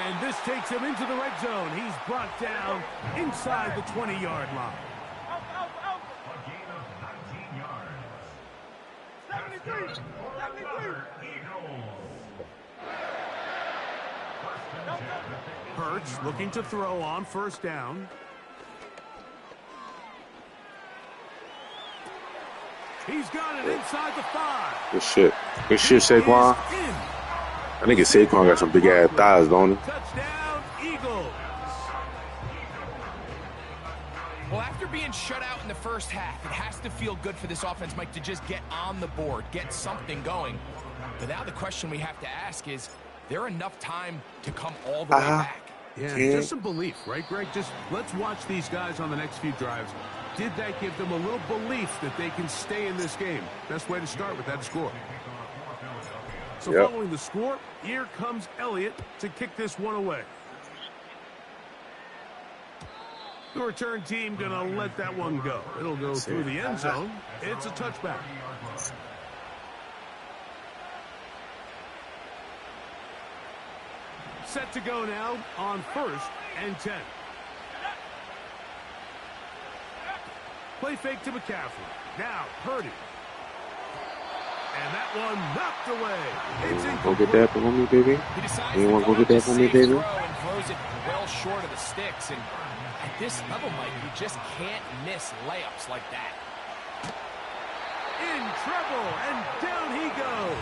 And this takes him into the red zone. He's brought down inside the 20-yard line. A gain of 19 yards. 73. Hurts looking to throw on first down. He's got it inside the 5. Good shit. Good shit, Saquon. I think Saquon got some big ass thighs, don't he? Touchdown, Eagles. Well, after being shut out in the first half, it has to feel good for this offense, Mike, to just get on the board, get something going. But now the question we have to ask is there enough time to come all the way back? Yeah, just some belief, right, Greg? Just let's watch these guys on the next few drives. Did that give them a little belief that they can stay in this game? Best way to start with that score. So following the score, here comes Elliott to kick this one away. The return team going to let that one go. It'll go through the end zone. It's a touchback. Set to go now on 1st and 10. Play fake to McCaffrey. Now Purdy. And that one knocked away. It's incomplete. Go get that for me, baby. You want to go get that for me, baby? And throws it well short of the sticks. And at this level, Mike, you just can't miss layups like that. In trouble, and down he goes.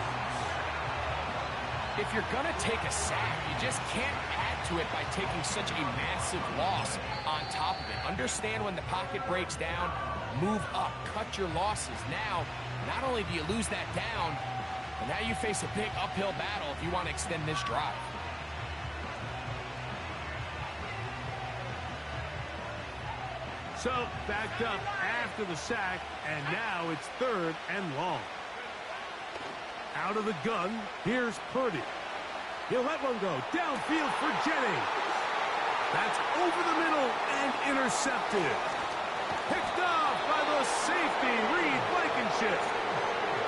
If you're going to take a sack, you just can't add to it by taking such a massive loss on top of it. Understand when the pocket breaks down, move up, cut your losses. Now, not only do you lose that down, but now you face a big uphill battle if you want to extend this drive. So, backed up after the sack, and now it's 3rd and long. Out of the gun, here's Purdy. He'll let one go downfield for Jennings. That's over the middle and intercepted. Picked off by the safety, Reed Blankenship.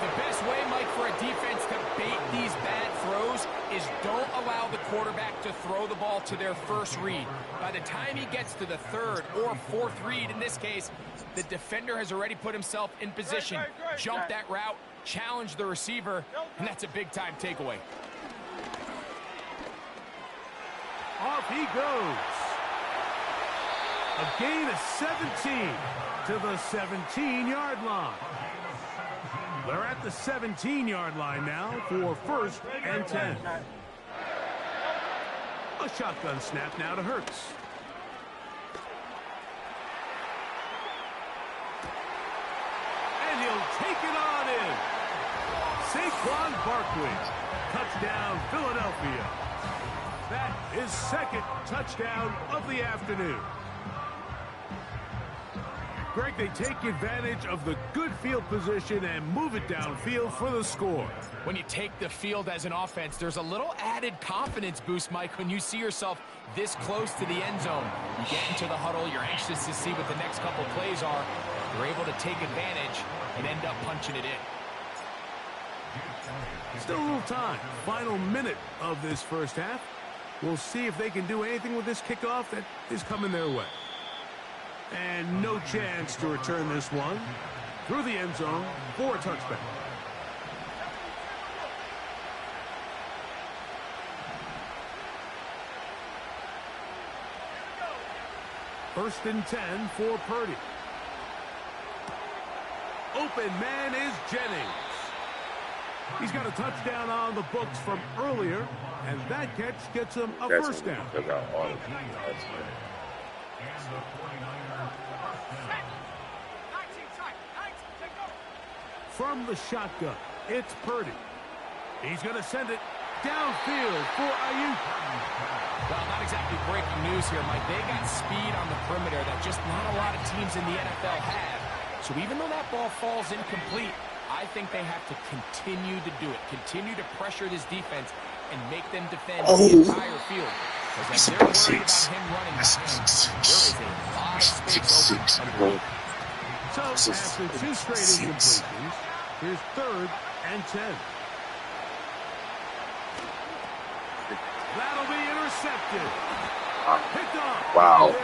The best way, Mike, for a defense to bait these bad throws is don't allow the quarterback to throw the ball to their first read. By the time he gets to the 3rd or 4th read, in this case, the defender has already put himself in position, jumped that route, challenged the receiver, and that's a big-time takeaway. Off he goes. A gain of 17 to the 17-yard line. They're at the 17-yard line now for 1st and 10. A shotgun snap now to Hurts. And he'll take it on in. Saquon Barkley. Touchdown, Philadelphia. That is 2nd touchdown of the afternoon. Greg, they take advantage of the good field position and move it downfield for the score. When you take the field as an offense, there's a little added confidence boost, Mike, when you see yourself this close to the end zone. You get into the huddle, you're anxious to see what the next couple plays are. You're able to take advantage and end up punching it in. Still a little time. Final minute of this first half. We'll see if they can do anything with this kickoff that is coming their way. And no chance to return this one through the end zone for a touchback. First and 10 for Purdy. Open man is Jennings. He's got a touchdown on the books from earlier, and that catch gets him a first down. From the shotgun, it's Purdy. He's going to send it downfield for Ayuk. Well, not exactly breaking news here, Mike. They got speed on the perimeter that just not a lot of teams in the NFL have. So even though that ball falls incomplete, I think they have to continue to do it. Continue to pressure this defense and make them defend the entire field. Because if they're worried about him running behind, there is a lot of space open underneath. So after 2 straight incompletions, here's 3rd and 10. That'll be intercepted. Picked off. Wow.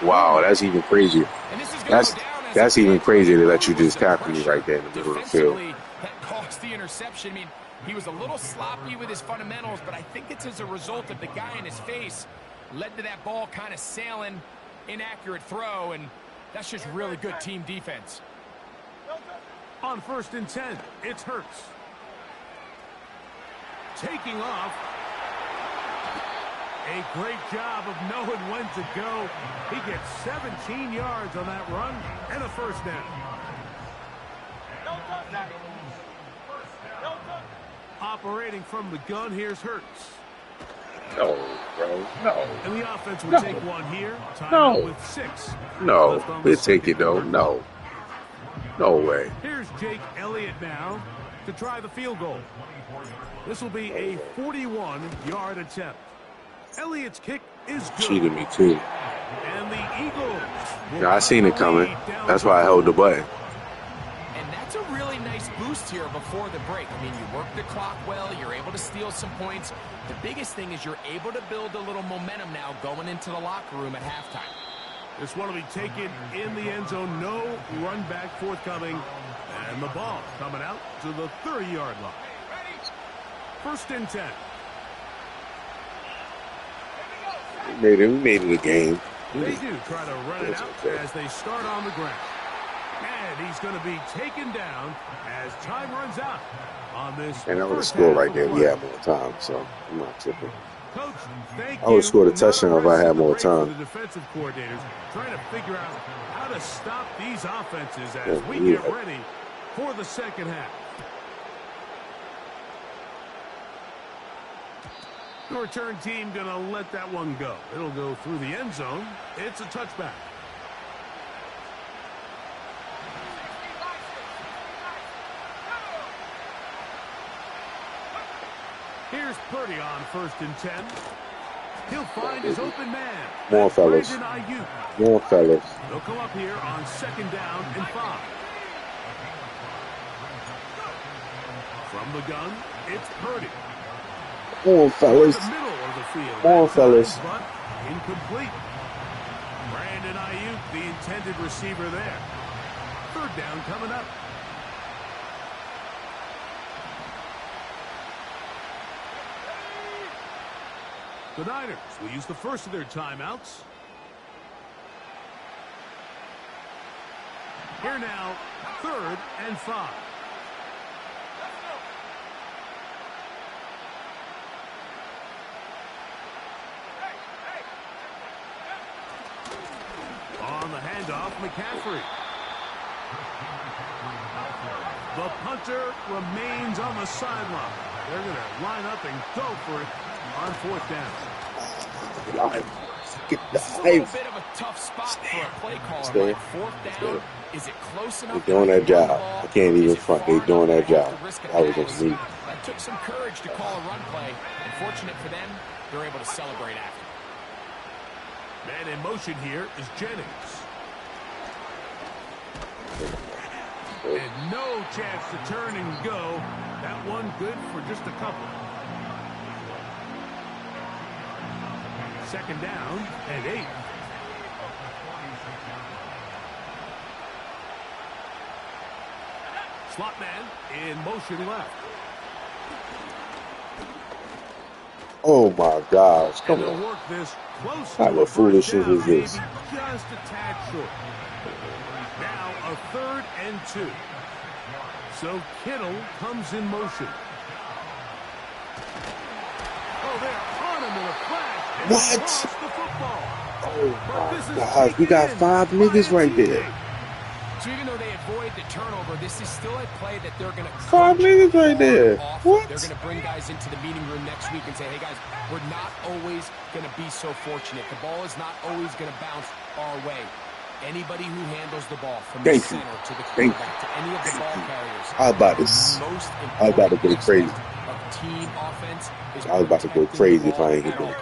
Wow, that's even crazier. That's even crazier to let you just tackle me right there in the middle of the field. That caused the interception. I mean, he was a little sloppy with his fundamentals, but I think it's as a result of the guy in his face led to that ball kind of sailing, inaccurate throw, and that's just really good team defense. On 1st and 10, it's Hurts. Taking off. A great job of knowing when to go. He gets 17 yards on that run and a 1st down. Operating from the gun, here's Hurts. No, bro. No. And the offense will take one here. Time with 6. No. They take it, though. No. No way. Here's Jake Elliott now to try the field goal. This will be a 41-yard attempt. Elliott's kick is good. Cheated me, too. And the Eagles. Yeah, I seen it coming. That's why I held the button. And that's a really nice boost here before the break. I mean, you work the clock well. You're able to steal some points. The biggest thing is you're able to build a little momentum now going into the locker room at halftime. This one will be taken in the end zone. No run back forthcoming. And the ball coming out to the 30-yard line. 1st and 10. We made it a game. They do try to run it out as they start on the ground. And he's going to be taken down as time runs out on this. And I would have scored right there. We had more time, so I'm not tripping. Coach, thank you. I would have scored a touchdown if I had more time. The defensive coordinators trying to figure out how to stop these offenses as we get ready for the second half. The return team going to let that one go. It'll go through the end zone. It's a touchback. Here's Purdy on 1st and 10. He'll find his open man. More fellas. More fellas. They'll come up here on 2nd down and 5. From the gun, it's Purdy. More fellas. More fellas. But incomplete. Brandon Ayuk, the intended receiver there. 3rd down coming up. The Niners will use the first of their timeouts. Here now, 3rd and 5. On the handoff, McCaffrey. The punter remains on the sideline. They're going to line up and go for it on 4th down. This is a little bit of a tough spot for a play caller. Like 4th down, is it close enough? They're doing that job. I can't even front. They're doing that job. I was on me. That took some courage to call a run play. And fortunate for them, they're able to celebrate after. Man in motion here is Jennings. And no chance to turn and go. That one good for just a couple. 2nd down and 8. Slot man in motion left. Oh my gosh! Come and on! work this close What kind of foolishness is this? Just a tad short. Now a 3rd and 2. So Kittle comes in motion. Oh, they're on him in a flash. What? The football. Oh my gosh! We got 5 niggas right there. So even though they avoid the turnover, this is still a play that they're going to 5 niggas right there. What? They're going to bring guys into the meeting room next week and say, hey guys, we're not always going to be so fortunate. The ball is not always going to bounce our way. Anybody who handles the ball from the center to the quarterback to any of the ball carriers. I was about to go crazy. Team offense is I was about to go crazy if I ain't hit that.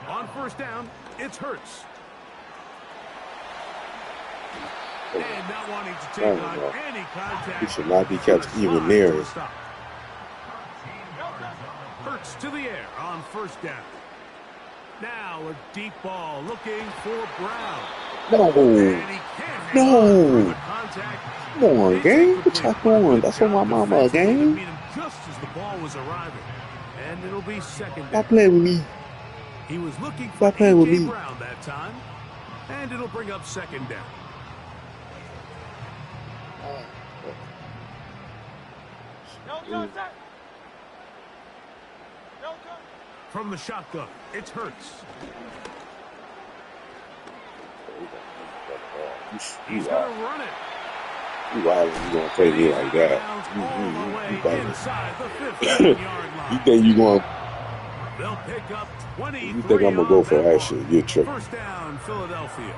On 1st down, it's Hurts. And not wanting to take on any contact. He should not be kept even near it. Hurts to the air on first down. Now a deep ball looking for Brown. No. No. Come on, game. What y'all doing? That's what my mama, game. Just as the ball was arriving. And it'll be second down. Stop playing with me. He was looking for playing with me. Brown that time. And it'll bring up second down. From the shotgun, it's Hurts. He's going to run it. You gonna play me like that? You think you gonna? They'll pick up 20. You think I'm gonna go for action? You're tripping. First down, Philadelphia.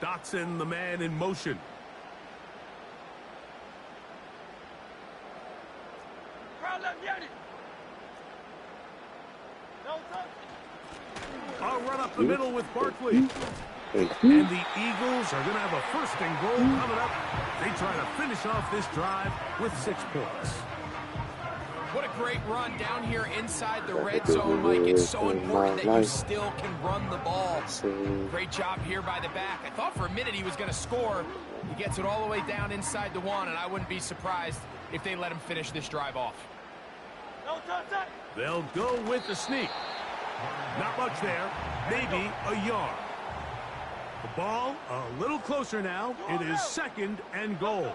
Dotson, the man in motion. I'll run up the middle with Barkley. And the Eagles are going to have a first and goal coming up. They try to finish off this drive with 6 points. What a great run down here inside the red zone, Mike. It's so important that you still can run the ball. Great job here by the back. I thought for a minute he was going to score. He gets it all the way down inside the 1, and I wouldn't be surprised if they let him finish this drive off. They'll go with the sneak. Not much there. Maybe a yard. The ball a little closer now. It is second and goal.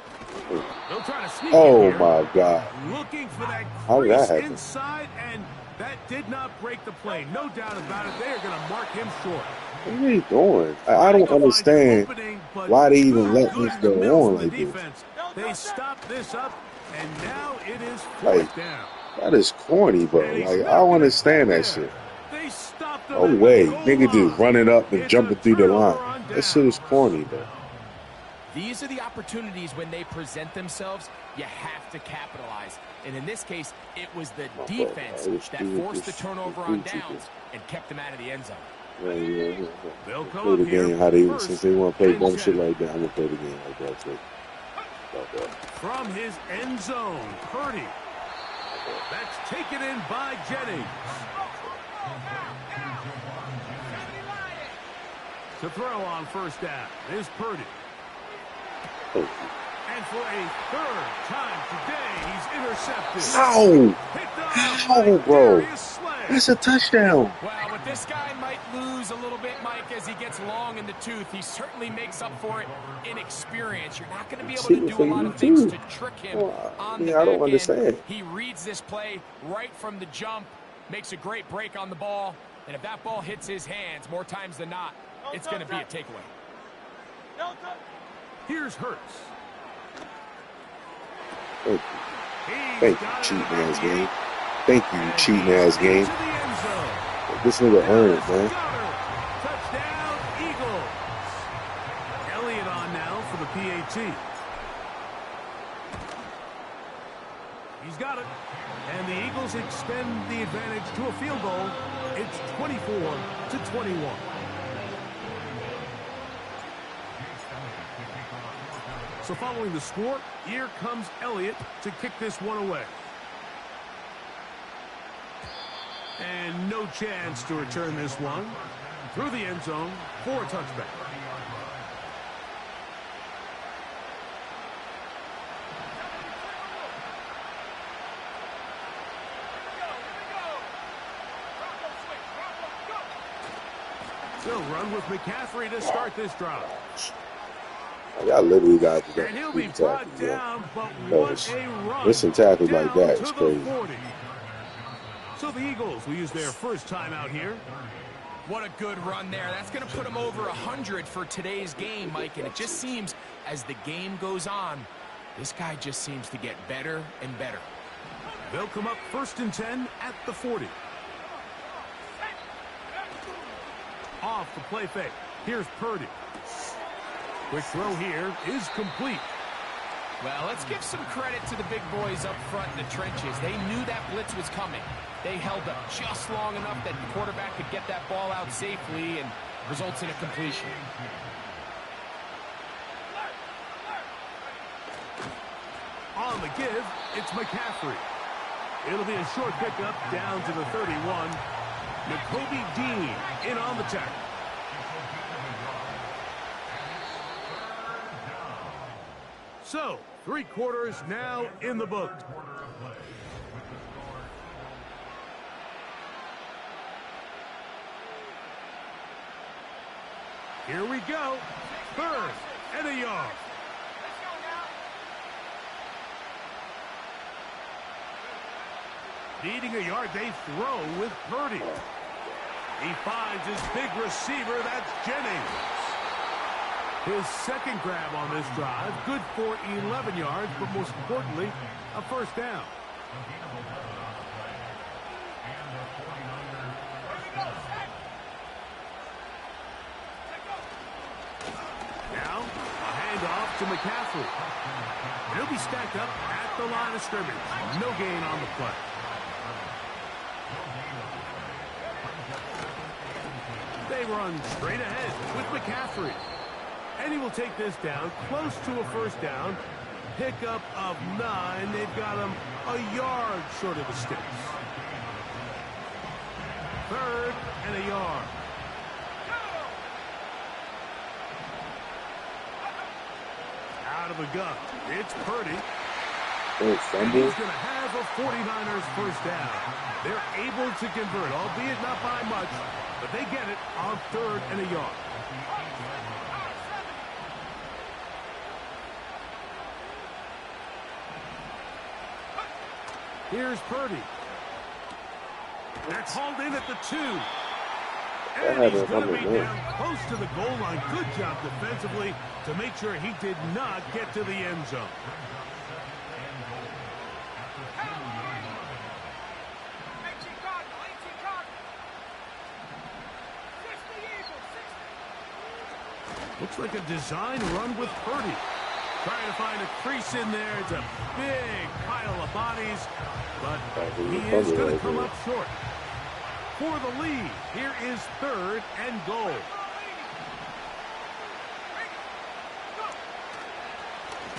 They'll try to sneak Oh, it my God. Looking for that How did that crease happen? inside, and that did not break the play. No doubt about it. They are going to mark him short. What are you doing? I don't understand why they even let this go on like this. They stopped this up, and now it is Like, fourth down. that is corny, bro. Like, I don't understand that shit. They stopped No him way. at the goal Nigga just line. running up and It's jumping a through the turnover line. on That shit is downs. corny, bro. These are the opportunities when they present themselves, you have to capitalize. And in this case, it was the defense that forced the turnover on downs and kept them out of the end zone. Yeah. They'll come Play up the here game how they, first since they want to play and dumb shit 10. like that, I'm going to play the game like that, too. From his end zone, Purdy. That's taken in by Jennings. To throw on first down is Purdy. And for a third time today, he's intercepted. How? How, bro? That's a touchdown. Well, but this guy might lose a little bit, Mike, as he gets long in the tooth. He certainly makes up for it in experience. You're not going to be able to do a lot of things to trick him on the back I don't understand. end. He reads this play right from the jump, makes a great break on the ball, and if that ball hits his hands more times than not, it's going to be a takeaway. Here's Hurts. Thank you, cheating ass game. Thank you, cheating ass game. This nigga earned it, man. Touchdown, Eagles. Elliott on now for the PAT. He's got it. And the Eagles extend the advantage to a field goal. It's 24-21. So following the score, here comes Elliott to kick this one away. And no chance to return this one through the end zone for a touchback. They'll run with McCaffrey to start this drive. Y'all literally got to And he'll be tackles, brought down, but what a run. Missing tackles like Down that to is the crazy. 40. So the Eagles will use their first time out here. What a good run there. That's going to put him over 100 for today's game, Mike. And it just seems as the game goes on, this guy just seems to get better and better. They'll come up first and 10 at the 40. Off the play fake. Here's Purdy. Quick throw here is complete. Well, let's give some credit to the big boys up front in the trenches. They knew that blitz was coming. They held up just long enough that the quarterback could get that ball out safely and results in a completion. On the give, it's McCaffrey. It'll be a short pickup down to the 31. N'Kobe Dean in on the tackle. So, 3 quarters now in the book. Here we go. 3rd and a yard. Needing a yard, they throw with Purdy. He finds his big receiver, that's Jennings. His second grab on this drive, good for 11 yards, but most importantly, a first down. Now, a handoff to McCaffrey. He'll be stacked up at the line of scrimmage. No gain on the play. They run straight ahead with McCaffrey. And he will take this down close to a first down. Pickup of 9. They've got him a yard short of the sticks. 3rd and a yard. Out of the gun. It's Purdy. Oh, fumble. He's going to have a 49ers first down. They're able to convert, albeit not by much, but they get it on 3rd and a yard. Here's Purdy. They're called in at the 2. And he's going to be down close to the goal line. Good job defensively to make sure he did not get to the end zone. Looks like a design run with Purdy. Trying to find a crease in there. It's a big pile of bodies, but he is going to come up short. For the lead, here is 3rd and goal.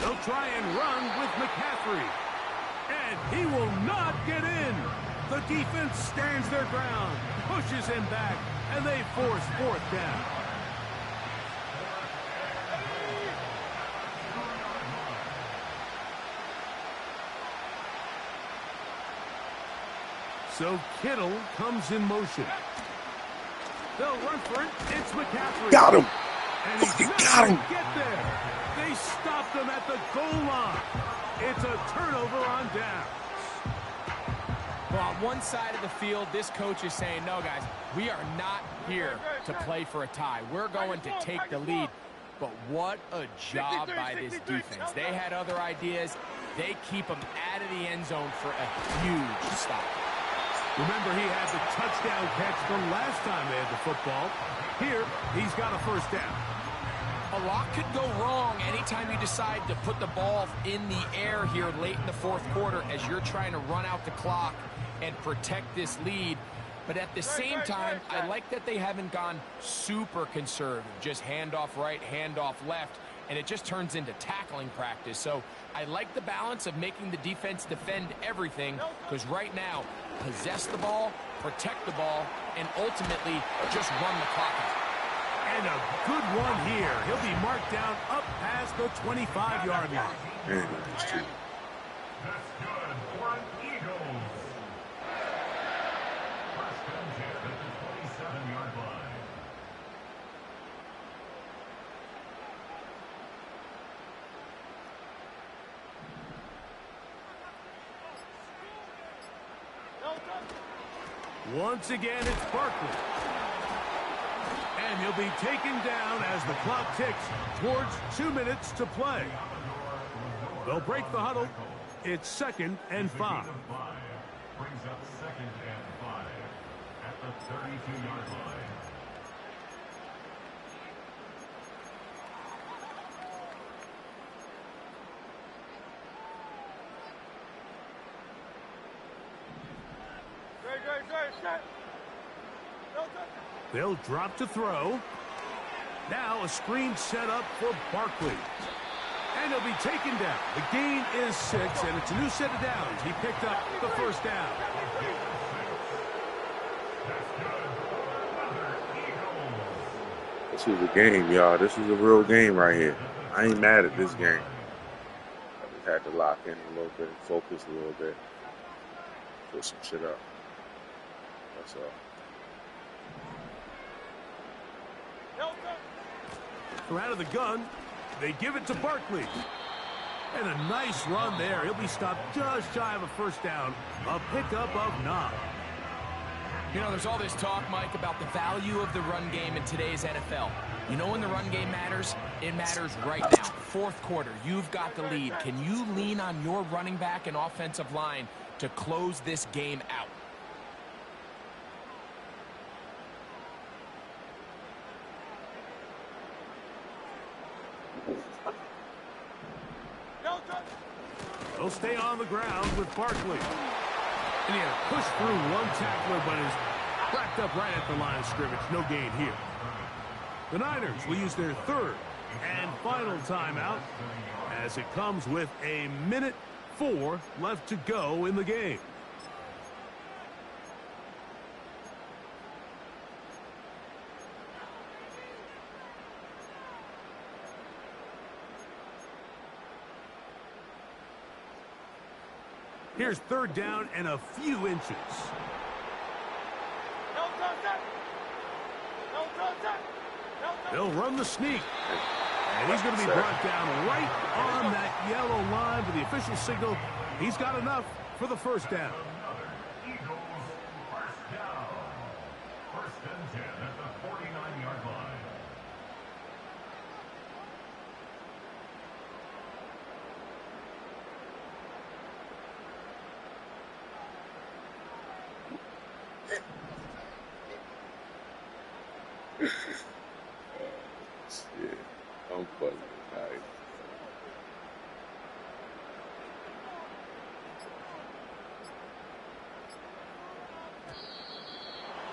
They'll try and run with McCaffrey. And he will not get in. The defense stands their ground, pushes him back, and they force 4th down. So Kittle comes in motion. They'll run for it. It's McCaffrey. Got him. And he's Got him. Get there. They stopped him at the goal line. It's a turnover on downs. Well, on one side of the field, this coach is saying, no, guys, we are not here to play for a tie. We're going to take the lead. But what a job by this defense. They had other ideas. They keep them out of the end zone for a huge stop. Remember, he had the touchdown catch the last time they had the football. Here, he's got a first down. A lot could go wrong anytime you decide to put the ball in the air here late in the 4th quarter as you're trying to run out the clock and protect this lead. But at the same time, I like that they haven't gone super conservative. Just handoff right, handoff left, and it just turns into tackling practice. So I like the balance of making the defense defend everything, because right now, possess the ball, protect the ball, and ultimately just run the clock out. And a good one here. He'll be marked down up past the 25-yard line. That's good for an Eagles. First and 10 at the 27-yard line. Once again, it's Barkley. And he'll be taken down as the clock ticks towards 2 minutes to play. They'll break the huddle. It's 2nd and 5. Brings up 2nd and 5 at the 32-yard line. They'll drop to throw. Now a screen set up for Barkley. And he'll be taken down. The gain is 6, and it's a new set of downs. He picked up the first down. This is a game, y'all. This is a real game right here. I ain't mad at this game. I just had to lock in a little bit and focus a little bit. Put some shit up. That's all. From out of the gun, they give it to Barkley. And a nice run there. He'll be stopped just shy of a first down. A pickup of 9. You know, there's all this talk, Mike, about the value of the run game in today's NFL. You know when the run game matters? It matters right now. Fourth quarter, you've got the lead. Can you lean on your running back and offensive line to close this game out? He'll stay on the ground with Barkley. And he had to push through one tackler, but is wrapped up right at the line of scrimmage. No gain here. The Niners will use their third and final timeout as it comes with 1:04 left to go in the game. Here's third down and a few inches. They'll run the sneak. And he's going to be brought down right on that yellow line for the official signal. He's got enough for the first down. First and 10 at the 49-yard line. Shit, I'm fucking tired.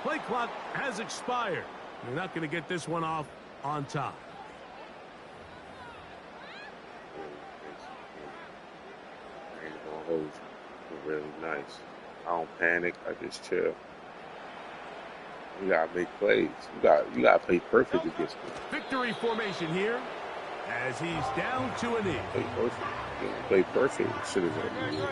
Play clock has expired. You're not going to get this one off on time. I ain't gonna hold you. You're really nice. I don't panic. I just chill. You gotta make plays. You gotta play perfect against me. Victory formation here as he's down to a knee. Play perfect. You gotta play perfect. Shit is over.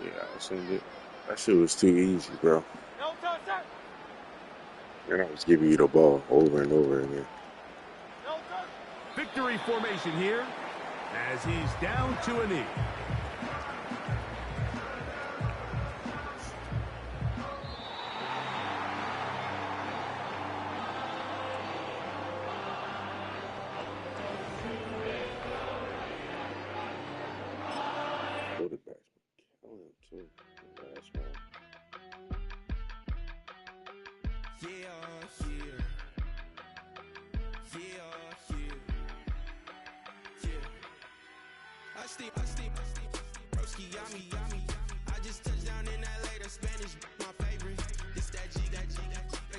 Yeah, I seen it. That shit was too easy, bro. And I was giving you the ball over and over again. Victory formation here as he's down to a knee. Quarterbacks killing him too. The last one. I just touched down in LA, the Spanish, my favorite. This that G, I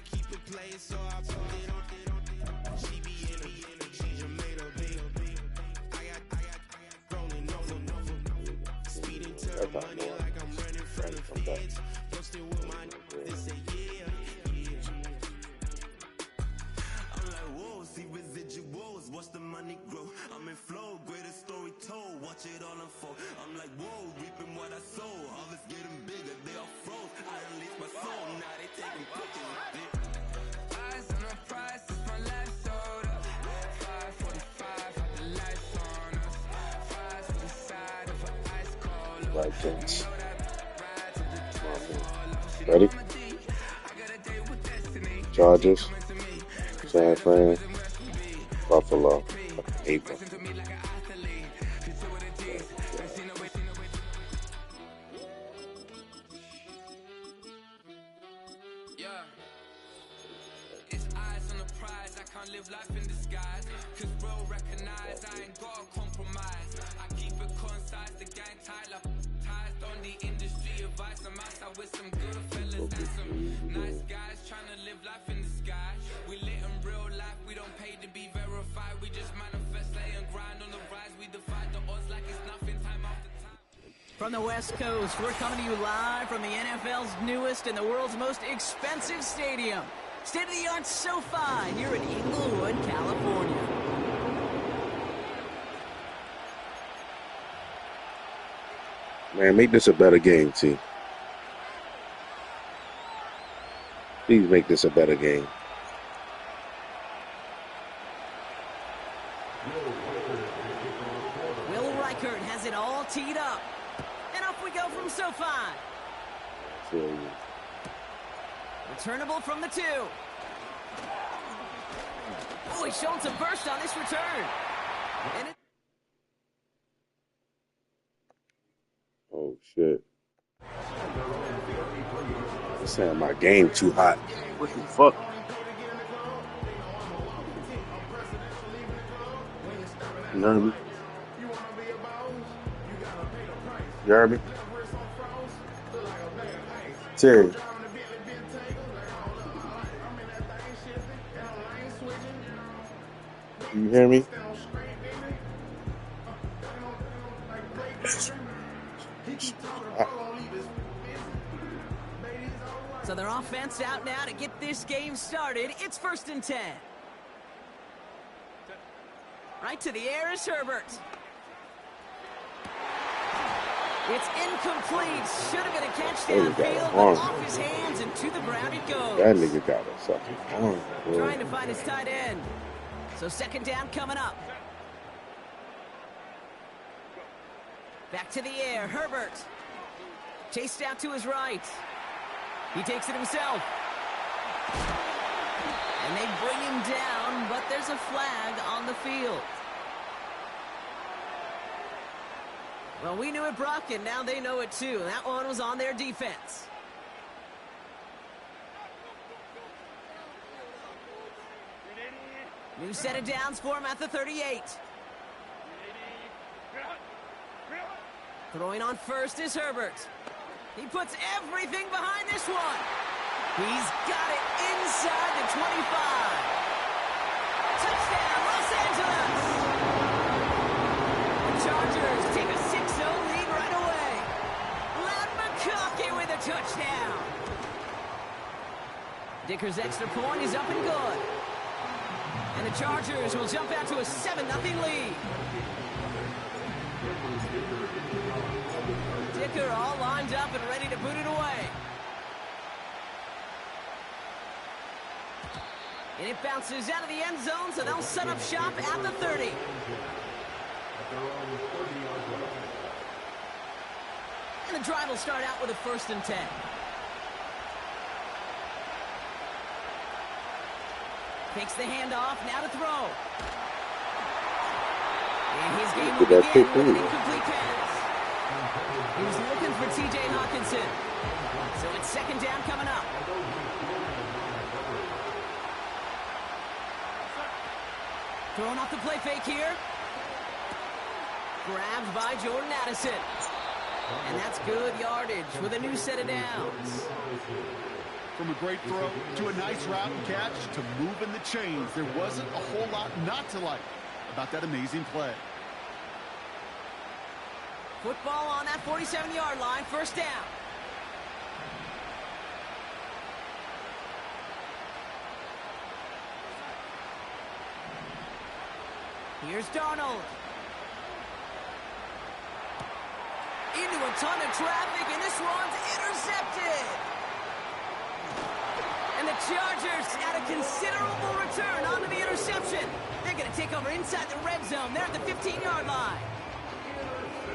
keep it playing, so I put it on. She be in a she just made a big. I got rolling over. Speeding to the money like I'm running from the feds. Posting with my they say yeah. I'm like, whoa, see residuals, watch the money grow. I'm in flow, greatest story told, watch it all unfold. I'm like, whoa, reaping what I sow. Harvest getting bigger, they all froze. I unleashed my soul, now they taking pictures of it. Eyes on the prize, it's my last soda. 5:45, have the lights on us. Fries to the side of an ice cold. Right, Vince. Ready? Chargers, San Fran, Buffalo. I hate them. live life in disguise. Cause real recognize I ain't gotta compromise. I keep it concise, the gang tight like ties on the industry advice. I'm outside with some good fellas and some nice guys trying to live life in the sky. We lit in real life, we don't pay to be verified. We just manifest, lay and grind on the rise. We defy the odds like it's nothing, time after time. From the West Coast, we're coming to you live from the NFL's newest and the world's most expensive stadium. State-of-the-art SoFi here in Inglewood, California. Man, make this a better game, T. Please make this a better game. Will Reichert has it all teed up. And off we go from SoFi. Returnable from the 2. Oh, he's showing some burst on this return. And Oh, shit. This saying my game too hot. What the fuck? You heard me? You heard me? Terry. You hear me? so their offense out now to get this game started. It's 1st and 10. Right to the air is Herbert. It's incomplete. Should have been a catch downfield, but off his hands and to the ground it goes. That nigga got a fucking arm, bro. Trying to find his tight end. So 2nd down coming up. Back to the air, Herbert. Chased out to his right. He takes it himself. And they bring him down, but there's a flag on the field. Well, we knew it, Brock, and now they know it too. That one was on their defense. New set of downs for him at the 38. Throwing on first is Herbert. He puts everything behind this one. He's got it inside the 25. Touchdown, Los Angeles! The Chargers take a 6-0 lead right away. Loud McConkey with a touchdown. Dicker's extra point is up and good. And the Chargers will jump out to a 7-0 lead. Dicker all lined up and ready to boot it away. And it bounces out of the end zone, so they'll set up shop at the 30. And the drive will start out with a 1st and 10. Takes the handoff, now to throw. And his game will begin with an incomplete pass. He was looking for T.J. Hawkinson. So it's 2nd down coming up. Throwing off the play fake here. Grabbed by Jordan Addison. And that's good yardage with a new set of downs. From a great throw to a nice route and catch to moving the chains, there wasn't a whole lot not to like about that amazing play. Football on that 47-yard line, 1st down. Here's Darnold. Into a ton of traffic, and this one's intercepted. And the Chargers had a considerable return onto the interception. They're going to take over inside the red zone. They're at the 15-yard line.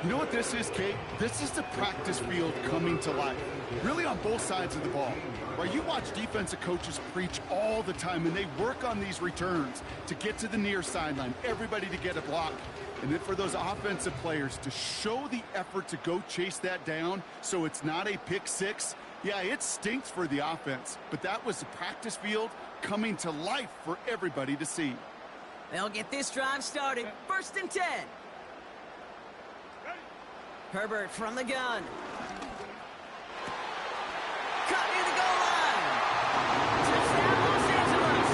You know what this is, Kate? This is the practice field coming to life, really on both sides of the ball. Right, you watch defensive coaches preach all the time, and they work on these returns to get to the near sideline, everybody to get a block. And then for those offensive players to show the effort to go chase that down so it's not a pick six, yeah, it stinks for the offense. But that was the practice field coming to life for everybody to see. They'll get this drive started. 1st and 10. Herbert from the gun. Cut near the goal line. Touchdown, Los Angeles.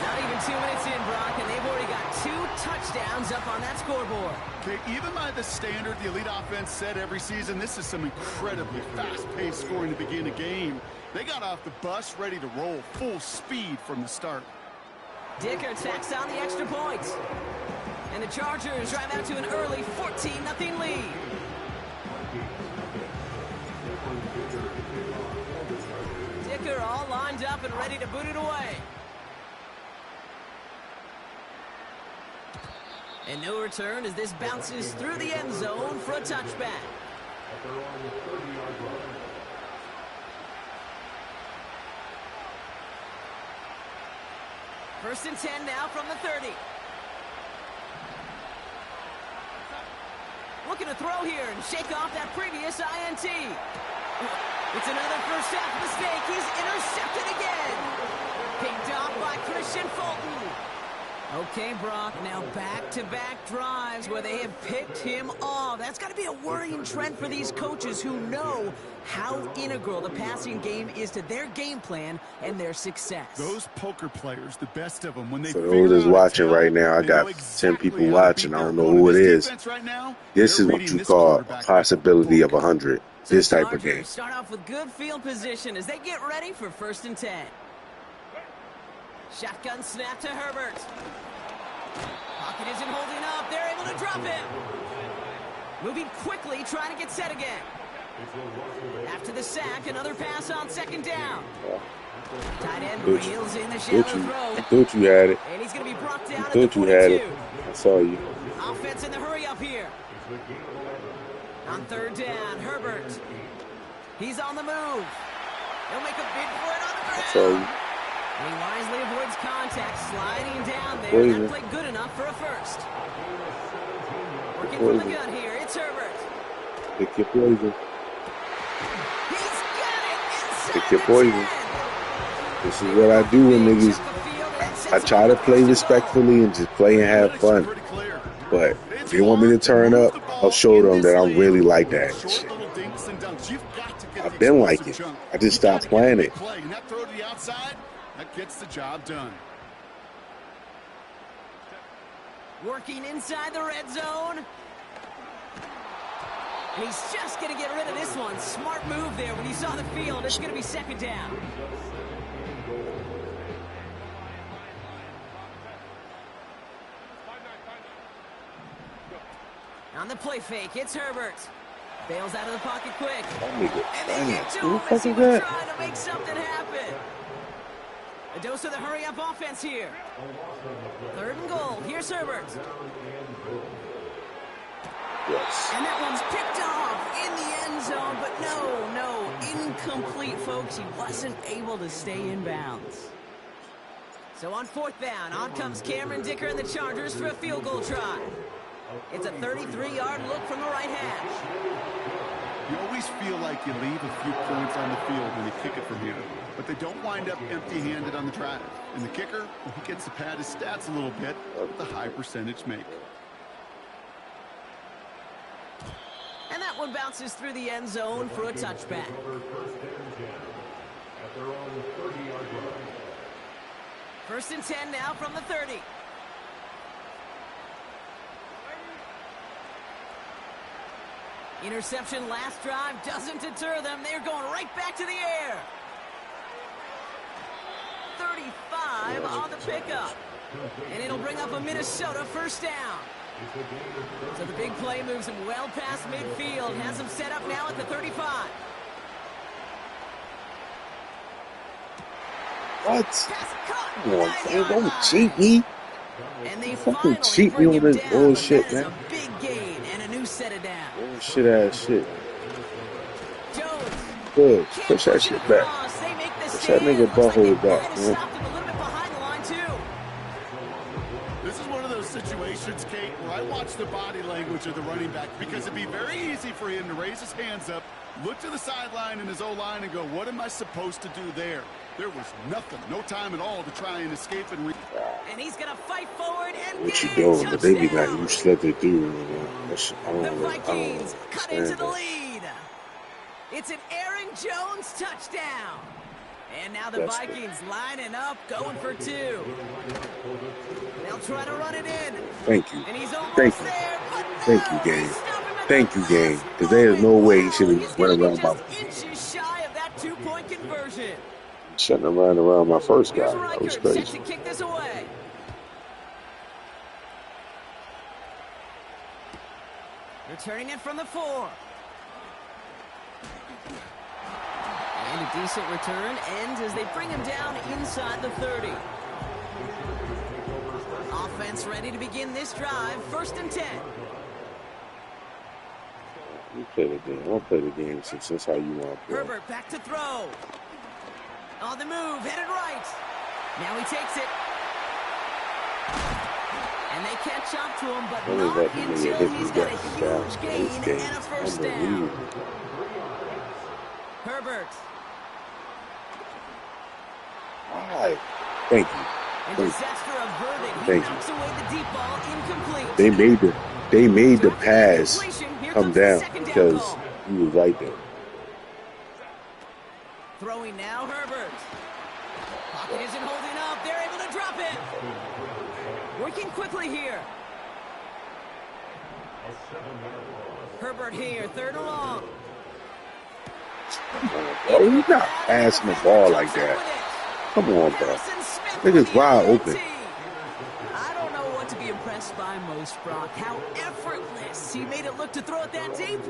Not even 2 minutes in, Brock, and they've already got 2 touchdowns up on that scoreboard. Okay, even by the standard the elite offense set every season, this is some incredibly fast-paced scoring to begin a game. They got off the bus ready to roll full speed from the start. Dicker tacks on the extra point. And the Chargers drive out to an early 14-0 lead. Dicker all lined up and ready to boot it away. And no return as this bounces through the end zone for a touchback. 1st and 10 now from the 30. Looking to throw here and shake off that previous INT. It's another first half mistake. He's intercepted again. Picked off by Christian Fulton. Okay, Brock, now back-to-back drives where they have picked him off. That's got to be a worrying trend for these coaches who know how integral the passing game is to their game plan and their success. Those poker players, the best of them, when they so those that's watching right now, I got 10 people watching. I don't know who it is. This is what you call a possibility of 100. This type of game. Start off with good field position as they get ready for 1st and 10. Shotgun snap to Herbert. Pocket isn't holding up. They're able to drop him. Moving quickly, trying to get set again. After the sack, another pass on 2nd down. Tight end reels in the shallow throw. I thought you had it. And he's going to be brought down I thought you had it. I saw you. Offense in the hurry up here. On 3rd down, Herbert. He's on the move. He'll make a bid for it on the ground. I saw you. And he wisely avoids contact, sliding down there. That played good enough for a first. Working from the gun here, it's Herbert. Pick your poison. He's got it inside Pick your poison. This is what I do when niggas. I try to play respectfully and just play and have fun. But if they want me to turn up, I'll show them that I'm really like that shit. I've been like it. I just stopped playing it. That gets the job done. Working inside the red zone. And he's just going to get rid of this one. Smart move there when he saw the field. It's going to be 2nd down. On the play fake, it's Herbert. Bails out of the pocket quick. And they get to him as he was trying to make something happen. A dose of the hurry-up offense here. 3rd and goal. Here's Herbert. Yes. And that one's picked off in the end zone, but no, incomplete, folks. He wasn't able to stay in bounds. So on 4th down, on comes Cameron Dicker and the Chargers for a field goal try. It's a 33-yard look from the right hash. You always feel like you leave a few points on the field when you kick it from here, but they don't wind up empty-handed on the drive. And the kicker, well, he gets to pad his stats a little bit with the high percentage make. And that one bounces through the end zone for a touchback. First and 10 now from the 30. Interception last drive doesn't deter them. They're going right back to the air. 35 on the pickup. And it'll bring up a Minnesota 1st down. So the big play moves him well past midfield. Has him set up now at the 35. What? Come on, man. Don't cheat me. And they fucking cheat me on this bullshit, man. A big game. shit ass shit. Jones. Good. Push that shit back. Push that nigga butthole back, man. This is one of those situations, Kate, where I watch the body language of the running back because it'd be very easy for him to raise his hands up, look to the sideline in his O-line and go, what am I supposed to do there? There was nothing, no time at all to try and escape and he's gonna fight forward and what you doing? But they be like, you slipped it through. The Vikings cut into the lead. It's an Aaron Jones touchdown. And now the Vikings lining up, going for 2. They'll try to run it in. Thank you. And he's almost Thank you. there, but no, Thank you, game. Thank you, game. Because there is no way he should have run around my inches shy of that 2-point conversion. Shouldn't have run around my first guy. That was crazy. Set to kick this away. Returning it from the 4. And a decent return ends as they bring him down inside the 30. Offense ready to begin this drive. 1st and 10. You play the game. I'll play the game since that's how you want to play. Herbert back to throw. On the move, headed right. Now he takes it. And they catch up to him, but not until he's got a huge gain and a 1st down. Herbert. All right. Thank you. And disaster averted. He knocks away the deep ball, incomplete. They made the pass come down because he was right there. Throwing now, Herbert. Pocket isn't holding up. They're able to drop it. Working quickly here. Herbert here, 3rd and long. Bro, he's not passing the ball like that. Come on, bro. Nigga's wide open. I don't know what to be impressed by most, Brock. How effortless he made it look to throw it that deep,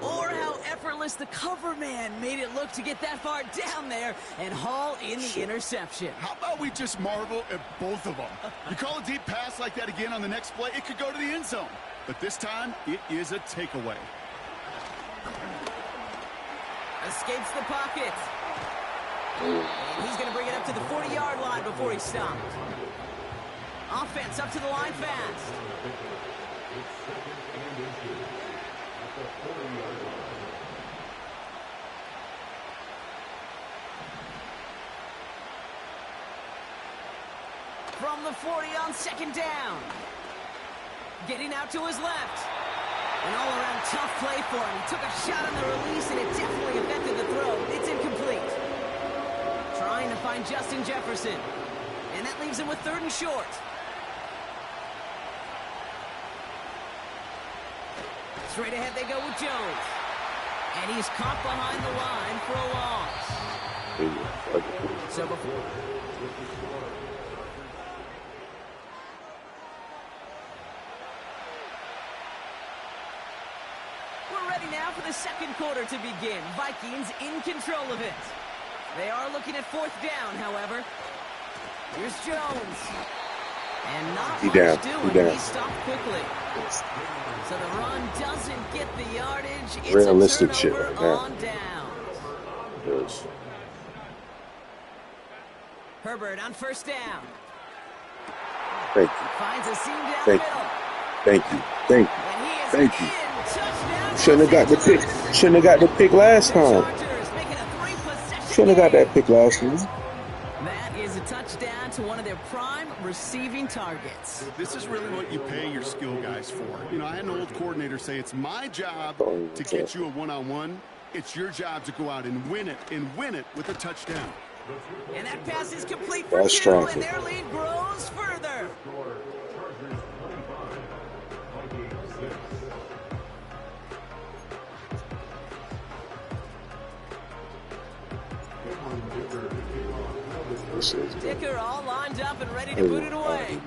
or how effortless the cover man made it look to get that far down there and haul in the interception. How about we just marvel at both of them? You call a deep pass like that again on the next play, it could go to the end zone. But this time, it is a takeaway. Escapes the pocket. And he's going to bring it up to the 40-yard line before he stopped. Offense up to the line fast. From the 40 on 2nd down. Getting out to his left. An all-around tough play for him. He took a shot on the release, and it definitely affected the throw. It's incomplete. Trying to find Justin Jefferson. And that leaves him with 3rd and short. Straight ahead they go with Jones. And he's caught behind the line for a loss. So before... We're ready now for the 2nd quarter to begin. Vikings in control of it. They are looking at 4th down, however. Here's Jones. And not much doing. He stopped quickly. So the run doesn't get the yardage. It's realistic a shit turnover right now. on downs. Yes. Herbert on 1st down. Thank you. Finds a seam down Thank middle. you. Thank you. Thank you. And he is Thank you. in. Touchdown. Shouldn't have got the pick. Shouldn't have got the pick last time. Chargers making a 3-possession Shouldn't have got game. that pick last time. That is a touchdown to one of their prime receiving targets. This is really what you pay your skill guys for. You know, I had an old coordinator say it's my job to get you a one-on-one. It's your job to go out and win it with a touchdown. And that pass is complete for That's 2, traffic. and their lead grows further. Dicker all lined up and ready to boot it away.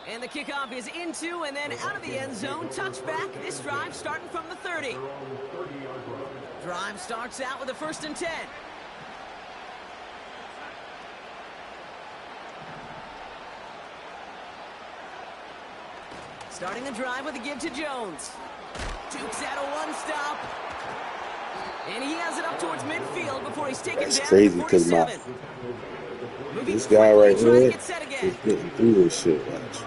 And the kickoff is into and then out of the end zone. Touchback. This drive starting from the 30. Drive starts out with a 1st and 10. Starting the drive with a give to Jones. Dukes out a one-stop. And he has it up towards midfield before he's taken That's down crazy to because 47. this guy right here is again. getting through this shit. Watch.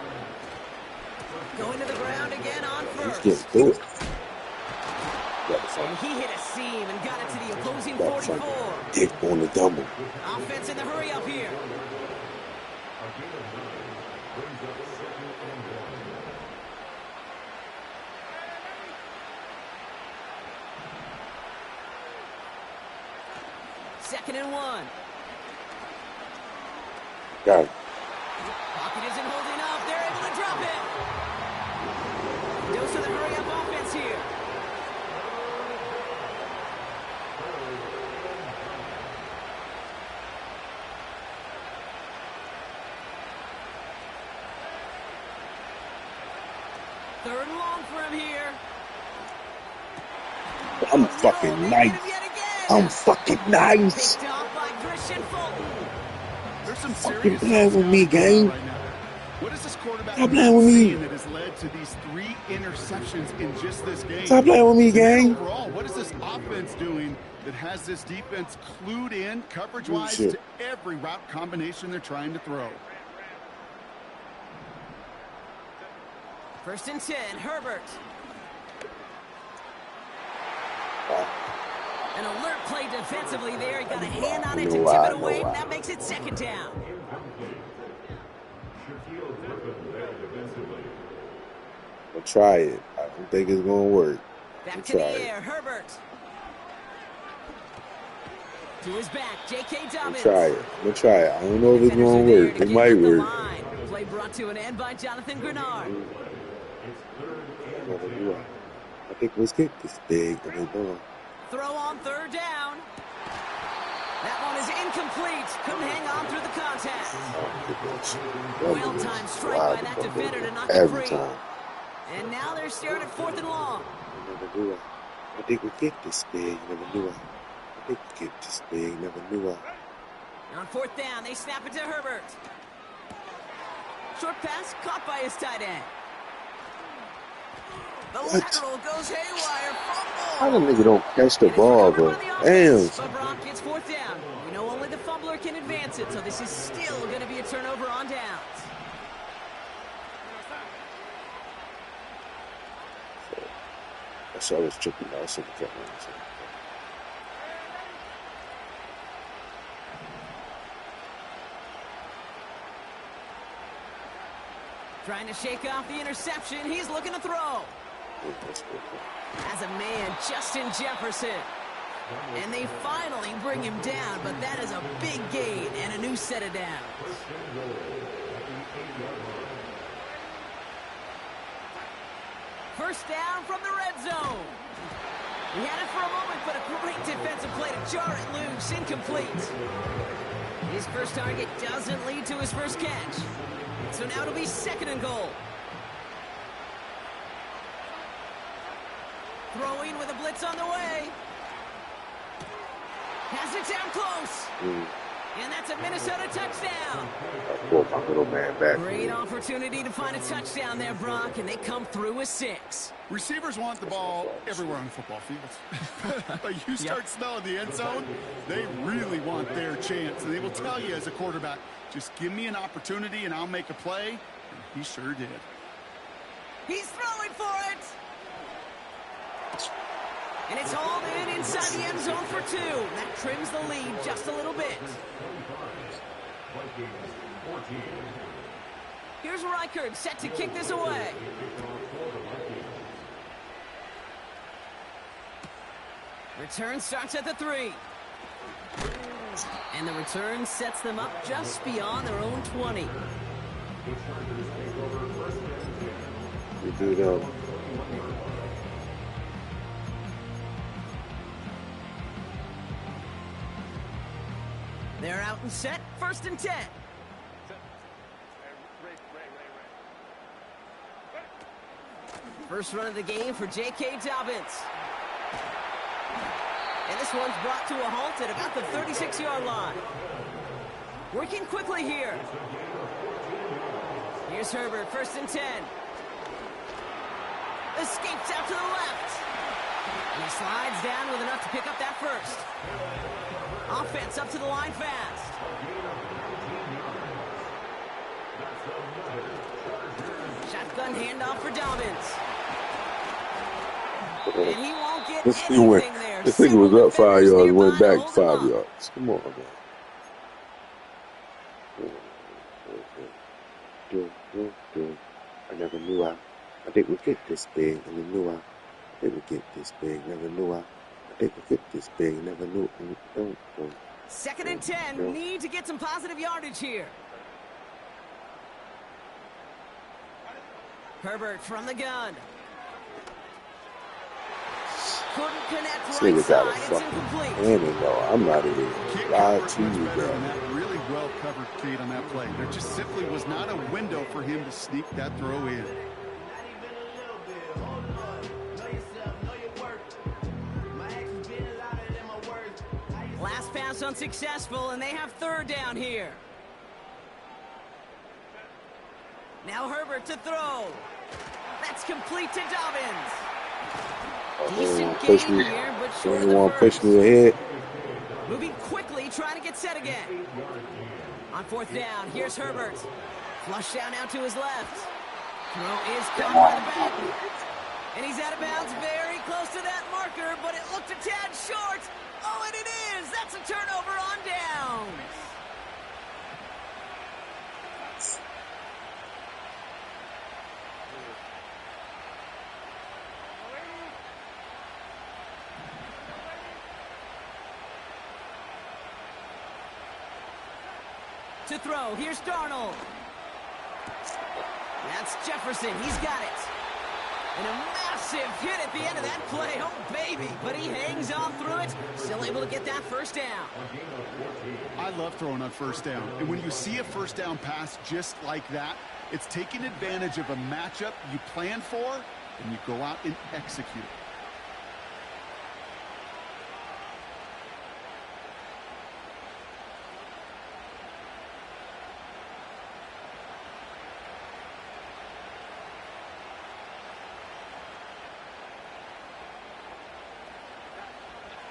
Going to the ground again on first. He's getting through it. And he hit a seam and got it to the opposing 44. Dick on the double. Offense in the hurry up here. Second and 1. Got it. Pocket isn't holding up. They're able to drop it. Dose of the hurry up offense here. Third and long for him here. I'm fucking nice. I'm fucking nice. Picked off by Christian Fulton. There's some Fucking serious playing with me, gang. right now. What is this quarterback Stop playing with me. that has led to these 3 interceptions in just this game? Stop playing with me, gang. Overall, what is this offense doing that has this defense clued in coverage-wise to every route combination they're trying to throw? First and 10, Herbert. An alert play defensively there. He got a hand on it to tip it away, and that makes it second down. I'll try it. I don't think it's going to work. Back to the air, Herbert. To his back, J.K. Dobbins. I'm going to try it. I don't know if it's going to work. It might work. Play brought to an end by Jonathan Grenard. I think let's get this big. Throw on third down. That one is incomplete. Couldn't hang on through the contact. Well-timed strike by that defender to knock it free. And now they're staring at fourth and long. Never knew I think we get this big. Never knew I think we get this big. Never knew I. On fourth down, they snap it to Herbert. Short pass caught by his tight end. The lateral goes haywire. Fumble. How the nigga don't catch the ball, bro? Damn. But Brock gets fourth down. We know only the fumbler can advance it, so this is still going to be a turnover on downs. That's why I was tripping out. So trying to shake off the interception. He's looking to throw. As a man, Justin Jefferson. And they finally bring him down, but that is a big gain and a new set of downs. First down from the red zone. He had it for a moment, but a great defensive play to jar it loose. Incomplete. His first target doesn't lead to his first catch. So now it'll be second and goal. Throwing with a blitz on the way. Has it down close. And that's a Minnesota touchdown. Pull my little man back. Great opportunity to find a touchdown there, Brock, and they come through with 6. Receivers want the ball everywhere on the football field. But you start smelling the end zone, they really want their chance. And they will tell you as a quarterback, just give me an opportunity and I'll make a play. And he sure did. He's throwing for it. And it's hauled in inside the end zone for 2. That trims the lead just a little bit. Here's Reichard set to kick this away. Return starts at the 3. And the return sets them up just beyond their own 20. We do that. They're out and set, first and 10. First run of the game for J.K. Dobbins. And this one's brought to a halt at about the 36-yard line. Working quickly here. Here's Herbert, first and 10. Escapes out to the left. And he slides down with enough to pick up that first. Offense up to the line fast. Shotgun handoff for Dobbins. And he won't get anything there. This thing was up 5 yards, went back 5 yards. Come on, man. I never knew I think we get this big. Never knew I think we get this big. Never knew I think we get this big. Never knew. Second and 10. Need to get some positive yardage here. Herbert from the gun. Couldn't connect right side. It's incomplete. I'm not even lied to you, bro. Really well covered, Kate, on that play. There just simply was not a window for him to sneak that throw in. Last pass unsuccessful, and they have third down here. Now Herbert to throw. That's complete to Dobbins. Decent game here, but short of the first. Push me ahead. Moving quickly, trying to get set again. On fourth down, here's Herbert. Flush down out to his left. Throw is caught by the back. And he's out of bounds, very close to that marker, but it looked a tad short. Oh, and it is! That's a turnover on downs. To throw, here's Darnold. That's Jefferson, he's got it. And a massive hit at the end of that play, oh baby. But he hangs on through it, still able to get that first down. I love throwing on first down. And when you see a first down pass just like that, it's taking advantage of a matchup you plan for, and you go out and execute.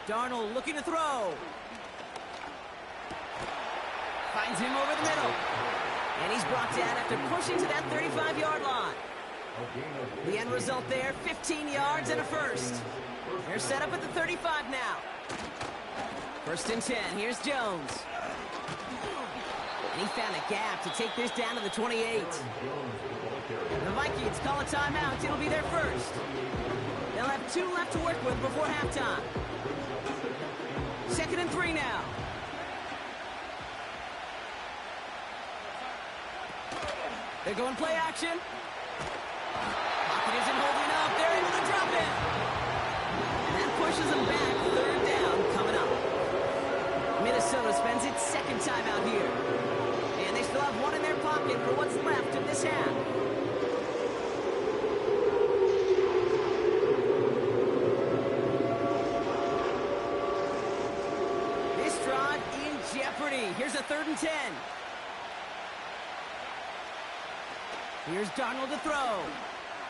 Darnold looking to throw. Finds him over the middle. And he's brought down after pushing to that 35-yard line. The end result there, 15 yards and a first. They're set up at the 35 now. First and 10, here's Jones. And he found a gap to take this down to the 28. The Vikings call a timeout. It'll be their first. They'll have 2 left to work with before halftime. Second and 3 now. They're going play action. Pocket isn't holding up. They're able to drop it. And that pushes them back. Third down coming up. Minnesota spends its second time out here. And they still have 1 in their pocket for what's left of this half. Jeopardy. Here's a 3rd and 10. Here's Darnold to throw.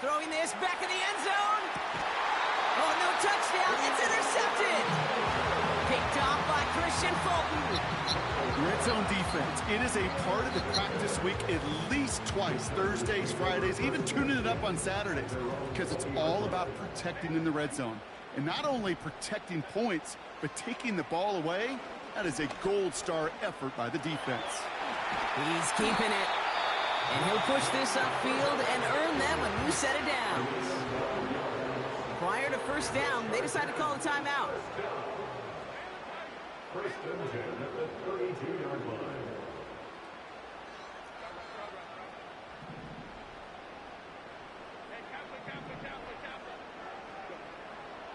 Throwing this back in the end zone. Oh, no touchdown. It's intercepted. Picked off by Christian Fulton. Red zone defense. It is a part of the practice week at least twice. Thursdays, Fridays, even tuning it up on Saturdays. Because it's all about protecting in the red zone. And not only protecting points, but taking the ball away. That is a gold star effort by the defense. He's keeping it. And he'll push this upfield and earn them a new set of downs. Prior to first down, they decide to call a timeout. First and 10 at the 32-yard line.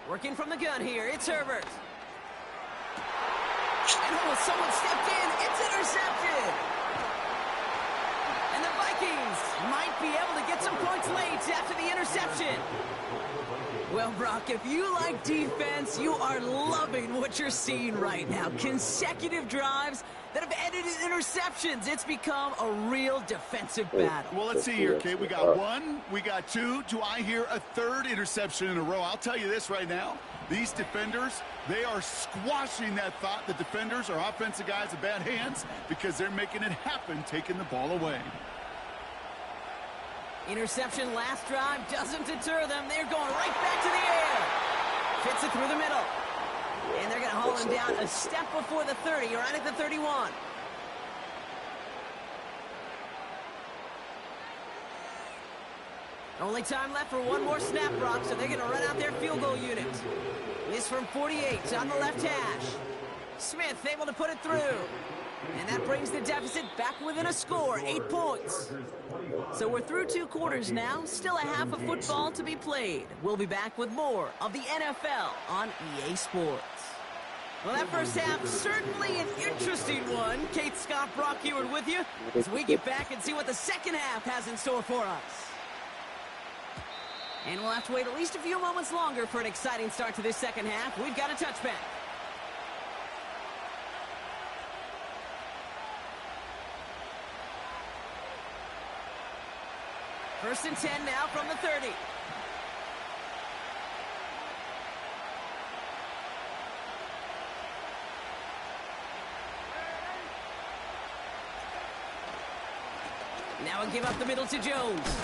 Working from the gun here, it's Herbert. And oh, someone stepped in. It's intercepted. And the Vikings might be able to get some points late after the interception. Well, Well, Brock, if you like defense, you are loving what you're seeing right now. Consecutive drives that have ended in interceptions. It's become a real defensive battle. Well, let's see here, Kate. We got one, we got two. Do I hear a third interception in a row? I'll tell you this right now. These defenders, they are squashing that thought. The defenders are offensive guys with bad hands because they're making it happen, taking the ball away. Interception last drive doesn't deter them. They're going right back to the air. Fits it through the middle. And they're going to haul him down a step before the 30, right at the 31. Only time left for one more snap, Brock, so they're going to run out their field goal unit. This from 48 on the left hash. Smith able to put it through. And that brings the deficit back within a score, 8 points. So we're through 2 quarters now, still a half of football to be played. We'll be back with more of the NFL on EA Sports. Well, that first half, certainly an interesting one. Kate, Scott, Brock Heward with you as we get back and see what the second half has in store for us. And we'll have to wait at least a few moments longer for an exciting start to this second half. We've got a touchback. First and 10 now from the 30. Now a give up the middle to Jones.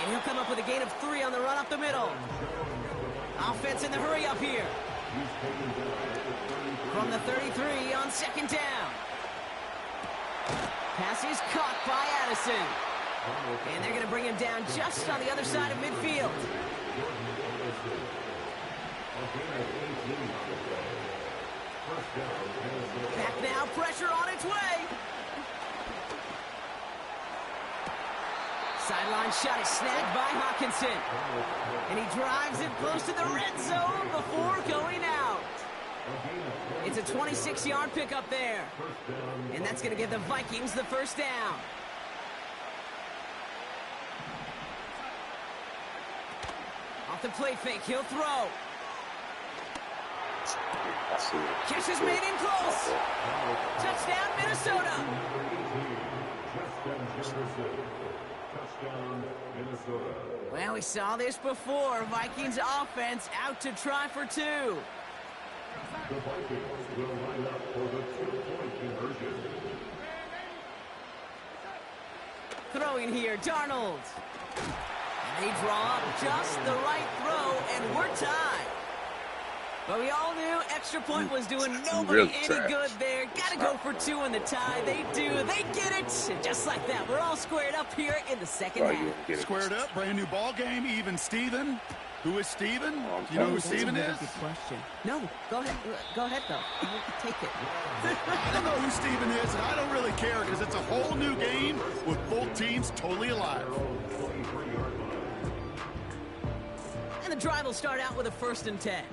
And he'll come up with a gain of 3 on the run up the middle. Offense in the hurry up here. From the 33 on second down. Cassius caught by Addison. And they're going to bring him down just on the other side of midfield. Back now, pressure on its way. Sideline shot is snagged by Hawkinson. And he drives it close to the red zone before going out. It's a 26-yard pickup there. And that's going to give the Vikings the first down. Off the play fake, he'll throw. Catch is made in close. Touchdown, Minnesota. Well, we saw this before. Vikings offense out to try for 2. The Vikings will line up for the 2-point conversion. Throwing here, Darnold. And they draw up just the right throw, and we're tied. But we all knew extra point was doing nobody any good there. Got to go for 2 in the tie. They do. They get it. And just like that, we're all squared up here in the second half. Squared up, brand new ball game, even Steven. Who is Steven? Do you know who Steven is? Good question. No, go ahead. Go ahead, though. Take it. I don't know who Steven is, and I don't really care because it's a whole new game with both teams totally alive. And the drive will start out with a 1st and 10.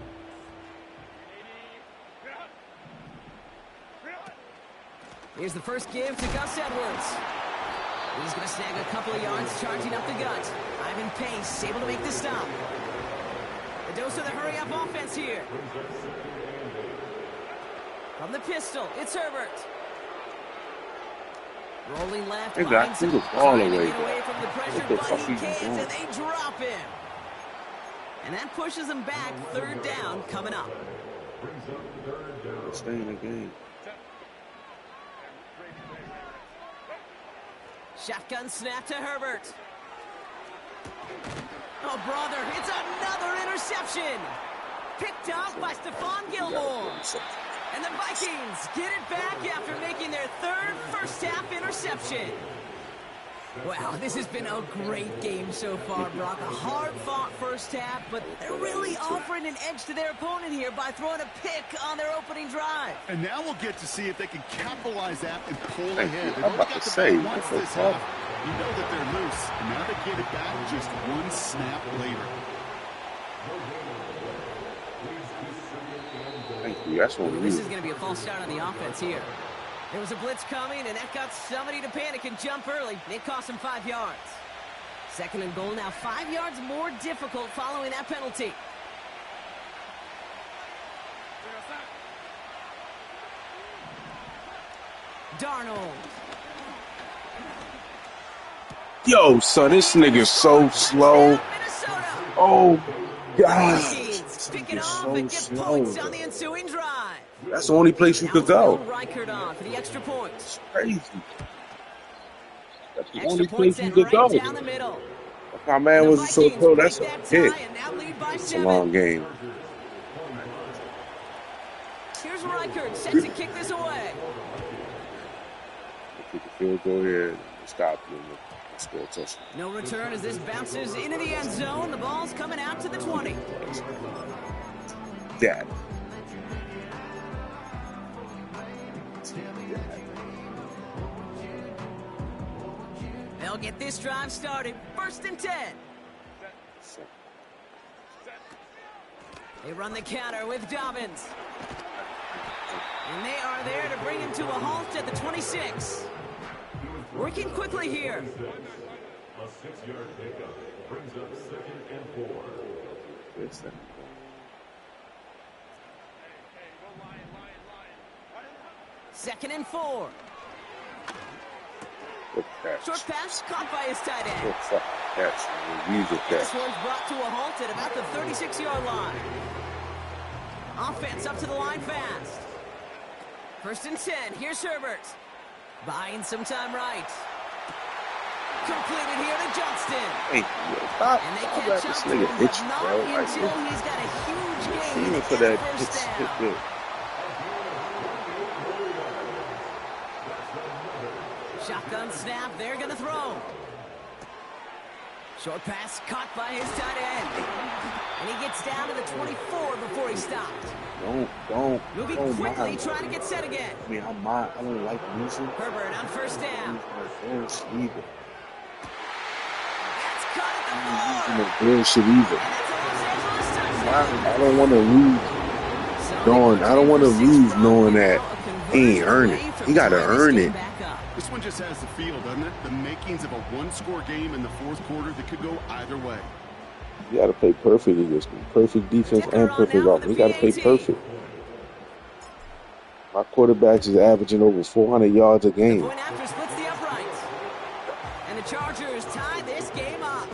Here's the first give to Gus Edwards. He's going to snag a couple of yards, charging up the gut. Ivan Pace able to make the stop. The dose of the hurry-up offense here. From the pistol, it's Herbert. Rolling left, lines trying to get away from the pressure, but he can't, and they drop him. And that pushes them back. 3rd down coming up. Stay in the game. Shotgun snap to Herbert. Oh, brother, it's another interception. Picked up by Stephon Gilmore. And the Vikings get it back after making their 3rd first-half interception. Wow, this has been a great game so far, Brock. A hard-fought first half, but they're really offering an edge to their opponent here by throwing a pick on their opening drive. And now we'll get to see if they can capitalize that and pull ahead. I'm about to say, once this half, you know that they're loose. And now they get it back just 1 snap later. Thank you. That's what This is going to be a false start on the offense here. There was a blitz coming, and that got somebody to panic and jump early. It cost him 5 yards. Second and goal now, 5 yards more difficult following that penalty. Darnold. Yo, son, this nigga's so slow. Oh, God. Pick it off and get points on the ensuing drive. That's the only place you could go. On for the extra point. It's crazy. That's the Extra only place you could right go. down the middle. My man wasn't so pro. That's a hit. It's a long game. Here's Reichert set to kick this away. Kick the field goal here and stop him. Score a touchdown. No return as this bounces into the end zone. The ball's coming out to the 20. Dad. They'll get this drive started. 1st and 10. They run the counter with Dobbins. And they are there to bring him to a halt at the 26. Working quickly here. A 6-yard pickup brings up 2nd and 4. It's that. Second and 4. Short pass caught by his tight end. This one's brought to a halt at about the 36-yard line. Offense up to the line fast. 1st and 10. Here's Herbert. Buying some time right. Completed here to Johnston. Hey, stop. And they catch up to him, but not until he's got a huge gain. Even for that hit. Shotgun snap, they're going to throw. Short pass caught by his tight end. And he gets down to the 24 before he stopped. Don't. Moving quickly, trying to get set again. I mean, I don't like losing. Herbert on 1st down. That's caught at the 4. Bullshit either. I don't want to lose. I don't want to lose knowing that he ain't earned it. He got to earn it. This one just has the feel, doesn't it? The makings of a one-score game in the 4th quarter that could go either way. You got to play perfect against them. Perfect defense and perfect offense. You got to play perfect. My quarterbacks is averaging over 400 yards a game. The point after splits the uprights. And the Chargers tie this game up.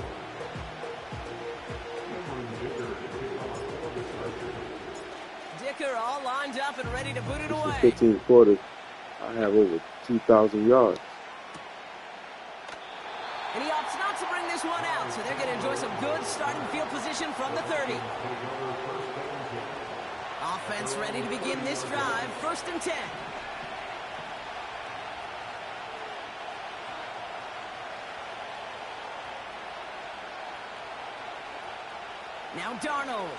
Dicker all lined up and ready to put it away. 15 quarters. I have over 2,000 yards. And he opts not to bring this one out, so they're going to enjoy some good starting field position from the 30. Offense ready to begin this drive. 1st and 10. Now Darnold.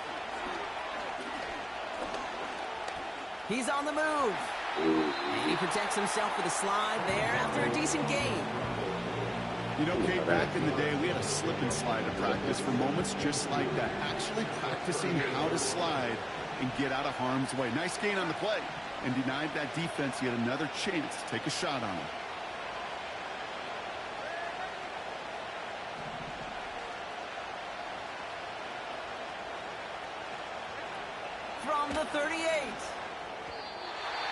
He's on the move. And he protects himself with a slide there after a decent game. You know, Kate, back in the day, we had a slip and slide to practice for moments just like that. Actually practicing how to slide and get out of harm's way. Nice gain on the play. And denied that defense yet another chance to take a shot on him. From the 38.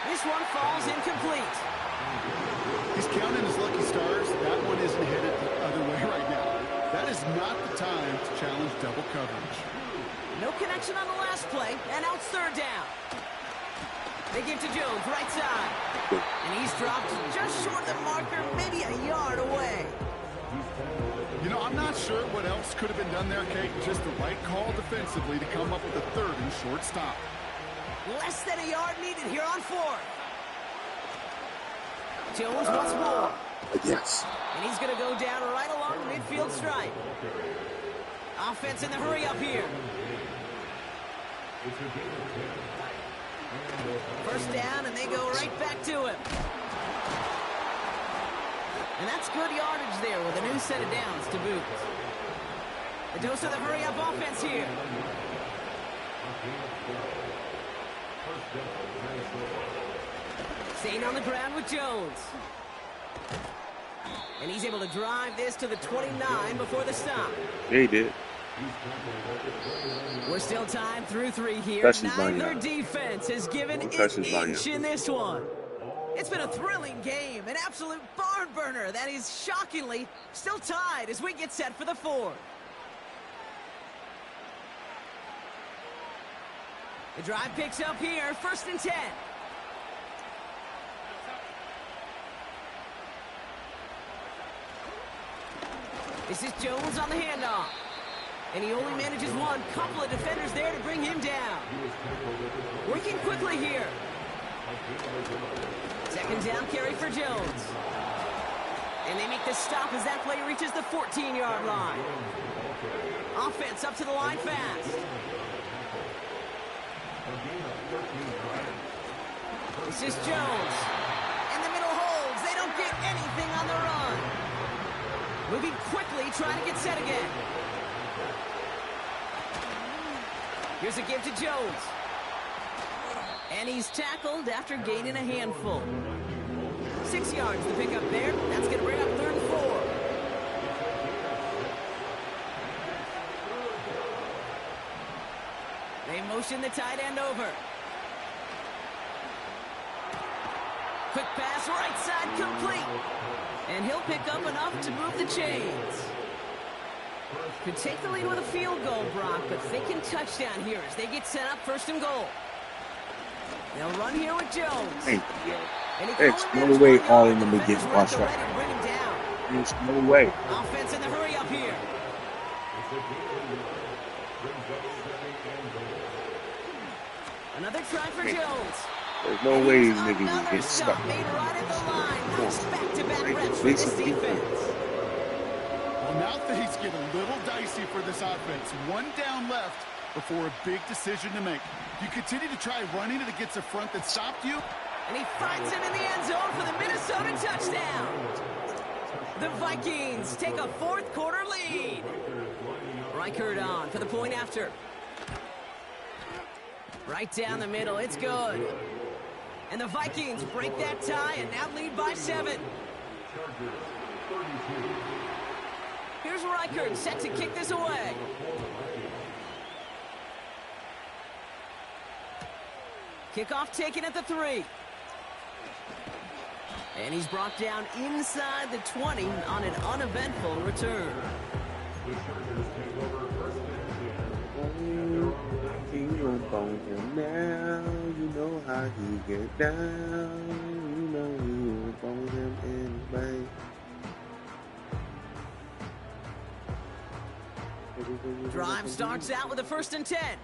This one falls incomplete. He's counting his lucky stars. That one isn't headed the other way right now. That is not the time to challenge double coverage. No connection on the last play, and now it's 3rd down. They give to Jones, right side. And he's dropped just short of the marker, maybe a yard away. You know, I'm not sure what else could have been done there, Kate. Just the right call defensively to come up with a 3rd and short stop. Less than a yard needed here on 4th. Jones once more. Yes. And he's going to go down right along the midfield stripe. Offense in the hurry up here. 1st down, and they go right back to him. And that's good yardage there with a new set of downs to boot. The dose of the hurry up offense here. Staying on the ground with Jones. And he's able to drive this to the 29 before the stop. Yeah, he did. We're still tied through 3 here. Neither defense has given an inch in this one. It's been a thrilling game, an absolute barn burner that is shockingly still tied as we get set for the 4th. The drive picks up here, 1st and 10. This is Jones on the handoff. And he only manages one. Couple of defenders there to bring him down. Working quickly here. 2nd down carry for Jones. And they make the stop as that play reaches the 14-yard line. Offense up to the line fast. This is Jones. And the middle holds. They don't get anything on the run. Moving quickly, trying to get set again. Here's a give to Jones. And he's tackled after gaining a handful. 6 yards to pick up there. That's going to bring up 3rd and 4. They motion the tight end over. Quick pass, right side complete. And he'll pick up enough to move the chains. Could take the lead with a field goal, Brock, but thinking touchdown here as they get set up 1st and goal. They'll run here with Jones. Hey, there's no way all of them will get watched right now. There's no way. Offense in the hurry up here. Another try for Jones. There's no way these niggas will get stuck. Made right at the line. Nice back-to-back reps for this defense. Well, now things get a little dicey for this offense. 1 down left before a big decision to make. You continue to try running it against a front that stopped you. And he finds him in the end zone for the Minnesota touchdown. The Vikings take a 4th quarter lead. Reichert on for the point after. Right down the middle, it's good. And the Vikings break that tie and now lead by 7. Here's Reichert set to kick this away. Kickoff taken at the 3. And he's brought down inside the 20 on an uneventful return. Now you know how he get down. You know he won't phone him anyway. Drive starts out with a 1st and 10.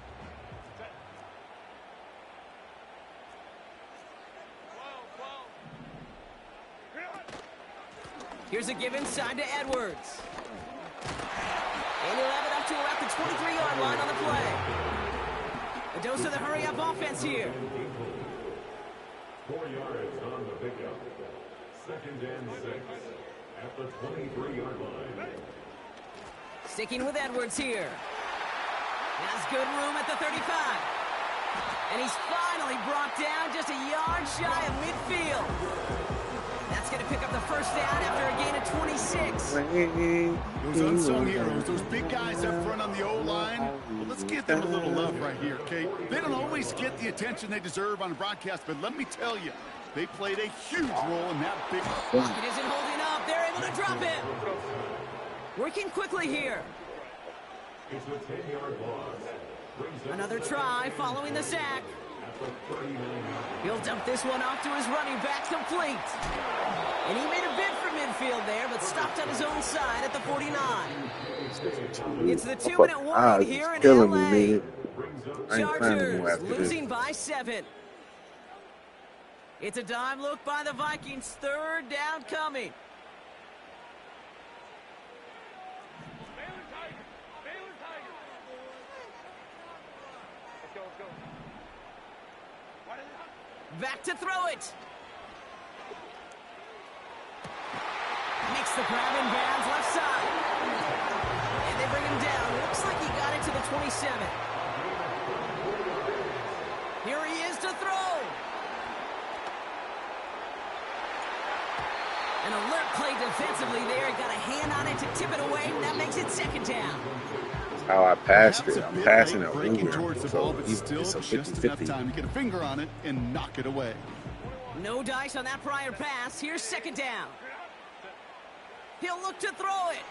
Here's a give inside to Edwards. And he'll have it up to about the 23-yard line on the play. A dose of the hurry-up offense here. 4 yards on the pickup. 2nd and 6 at the 23-yard line. Sticking with Edwards here. Has good room at the 35. And he's finally brought down just a yard shy of midfield. That's going to pick up the 1st down after a gain of 26. Those unsung heroes, those big guys up front on the O-line, well, let's give them a little love right here, okay? They don't always get the attention they deserve on the broadcast, but let me tell you, they played a huge role in that big... Pocket isn't holding up. They're able to drop him. Working quickly here. It's a 10-yard loss. Another try following the sack. He'll dump this one off to his running back, complete. And he made a bid for midfield there, but stopped on his own side at the 49. It's the 2-minute warning here in LA. Chargers losing by 7. It's a dime look by the Vikings. 3rd down coming. Back to throw it. Makes the grab in bounds left side. And they bring him down. Looks like he got it to the 27. Here he is to throw. An alert play defensively there. Got a hand on it to tip it away, and that makes it second down. How I passed it. I'm passing it breaking over. towards the So ball, but still it's a just enough 50-50. time to get a finger on it and knock it away. No dice on that prior pass. Here's second down. He'll look to throw it.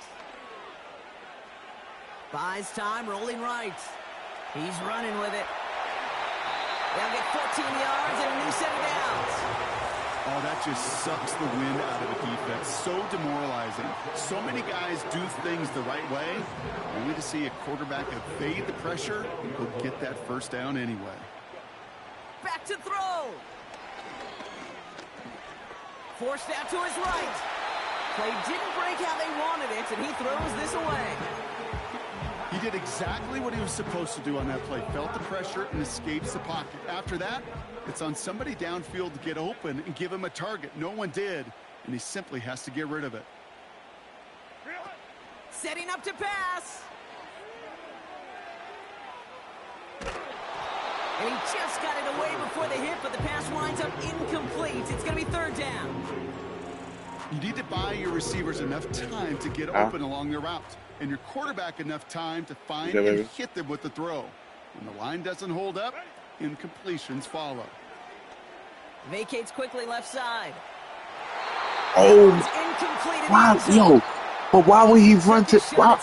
Buys time, rolling right. He's running with it. They'll get 14 yards and a new set of downs. Oh, that just sucks the wind out of a defense. So demoralizing. So many guys do things the right way, only to see a quarterback evade the pressure and go get that first down anyway. Back to throw. Forced out to his right. Play didn't break how they wanted it, and he throws this away. He did exactly what he was supposed to do on that play. Felt the pressure and escapes the pocket. After that, it's on somebody downfield to get open and give him a target. No one did, and he simply has to get rid of it. Setting up to pass. And he just got it away before the hit, but the pass winds up incomplete. It's going to be third down. You need to buy your receivers enough time to get open along their route, and your quarterback enough time to find and hit them with the throw. When the line doesn't hold up, incompletions follow. Vacates quickly left side. Oh, Incomplete. wow, yo. But why would he run to... Wow.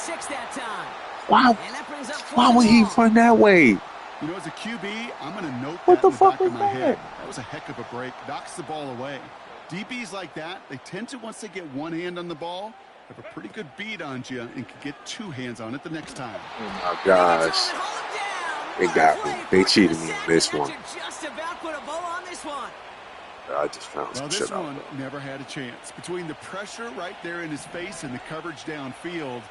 Why would he run that way? You know, as a QB, I'm going to note what that the fuck in the back was of my head. that? That was a heck of a break. Knocks the ball away. DBs like that, they tend to, once they get one hand on the ball, have a pretty good beat on you and can get two hands on it the next time. Oh, my gosh. They got me. They cheated me on this one. Just about put a bow on this one. I just found some shit out. This one never had a chance. Between the pressure right there in his face and the coverage downfield,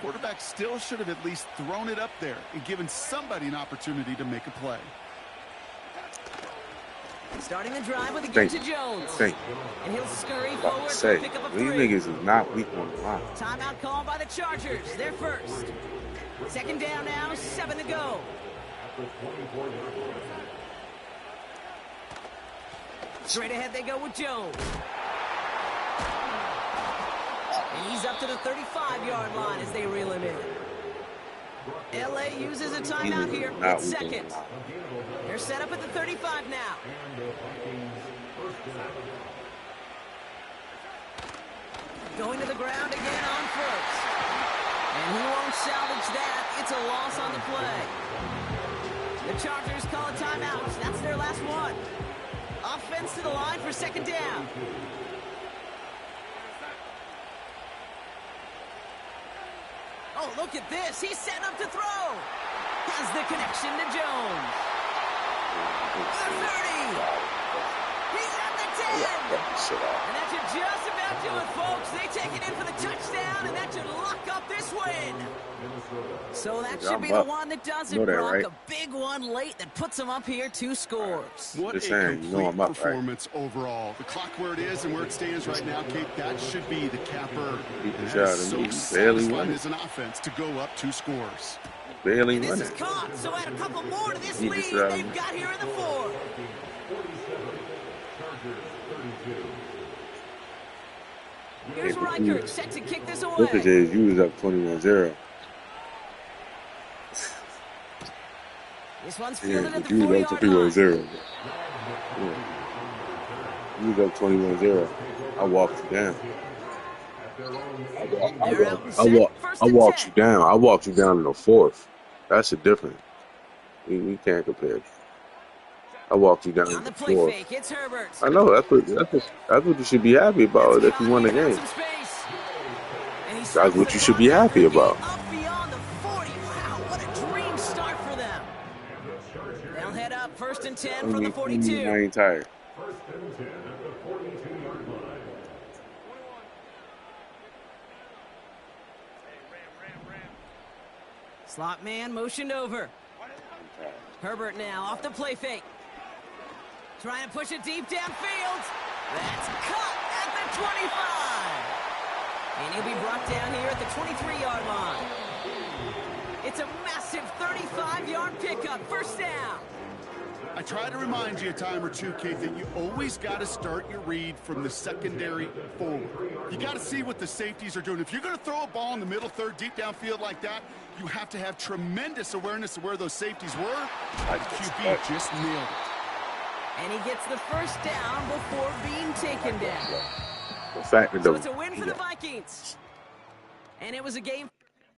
quarterback still should have at least thrown it up there and given somebody an opportunity to make a play. Starting the drive with a give to Jones. And he'll scurry forward to pick up a 3. These niggas is not weak on the line. Timeout called by the Chargers. They're first. Second down now, 7 to go. Straight ahead they go with Jones. And he's up to the 35-yard line as they reel him in. LA uses a timeout here at second. They're set up at the 35 now. Going to the ground again on first. And he won't salvage that. It's a loss on the play. The Chargers call a timeout. That's their last one. Offense to the line for second down. Oh, look at this. He's setting up to throw. Has the connection to Jones. The 30. He's at the 10. And that should just about do it, folks. They take it in for the touchdown, and that should lock up this win. So that should be the one that does it, Brock. Right? A big one late that puts them up here 2 scores. What a complete performance overall. The clock where it is and where it stands right now, Kate, that should be the capper. That is so satisfying as an offense to go up 2 scores. Barely won it. This is caught, so add a couple more to this lead they've got here in the 4th. Here's Reichert set to kick this away. Look at this, you was up 21-0. This one's fielded at the 40-yard line. You was up 21-0. I walked you down. I walked you down. I walked you down in the 4th. That's the difference. We can't compare. I walked you down in the 4th. I know that's what you should be happy about if you won the game. That's what you should be happy about. Up beyond the 40. Wow, what a dream start for them. They'll head up 1st and 10 from the 42. I ain't tired. 1st and 10 at the 42-yard line. Slot man motioned over. Herbert now off the play fake. Trying to push it deep downfield. That's cut at the 25. And he'll be brought down here at the 23-yard line. It's a massive 35-yard pickup. First down. I try to remind you a time or two, Kate, that you always got to start your read from the secondary forward. You got to see what the safeties are doing. If you're going to throw a ball in the middle third, deep downfield like that, you have to have tremendous awareness of where those safeties were. The QB just nailed it. And he gets the first down before being taken down. The fact that So it's a win for the Vikings. And it was a game.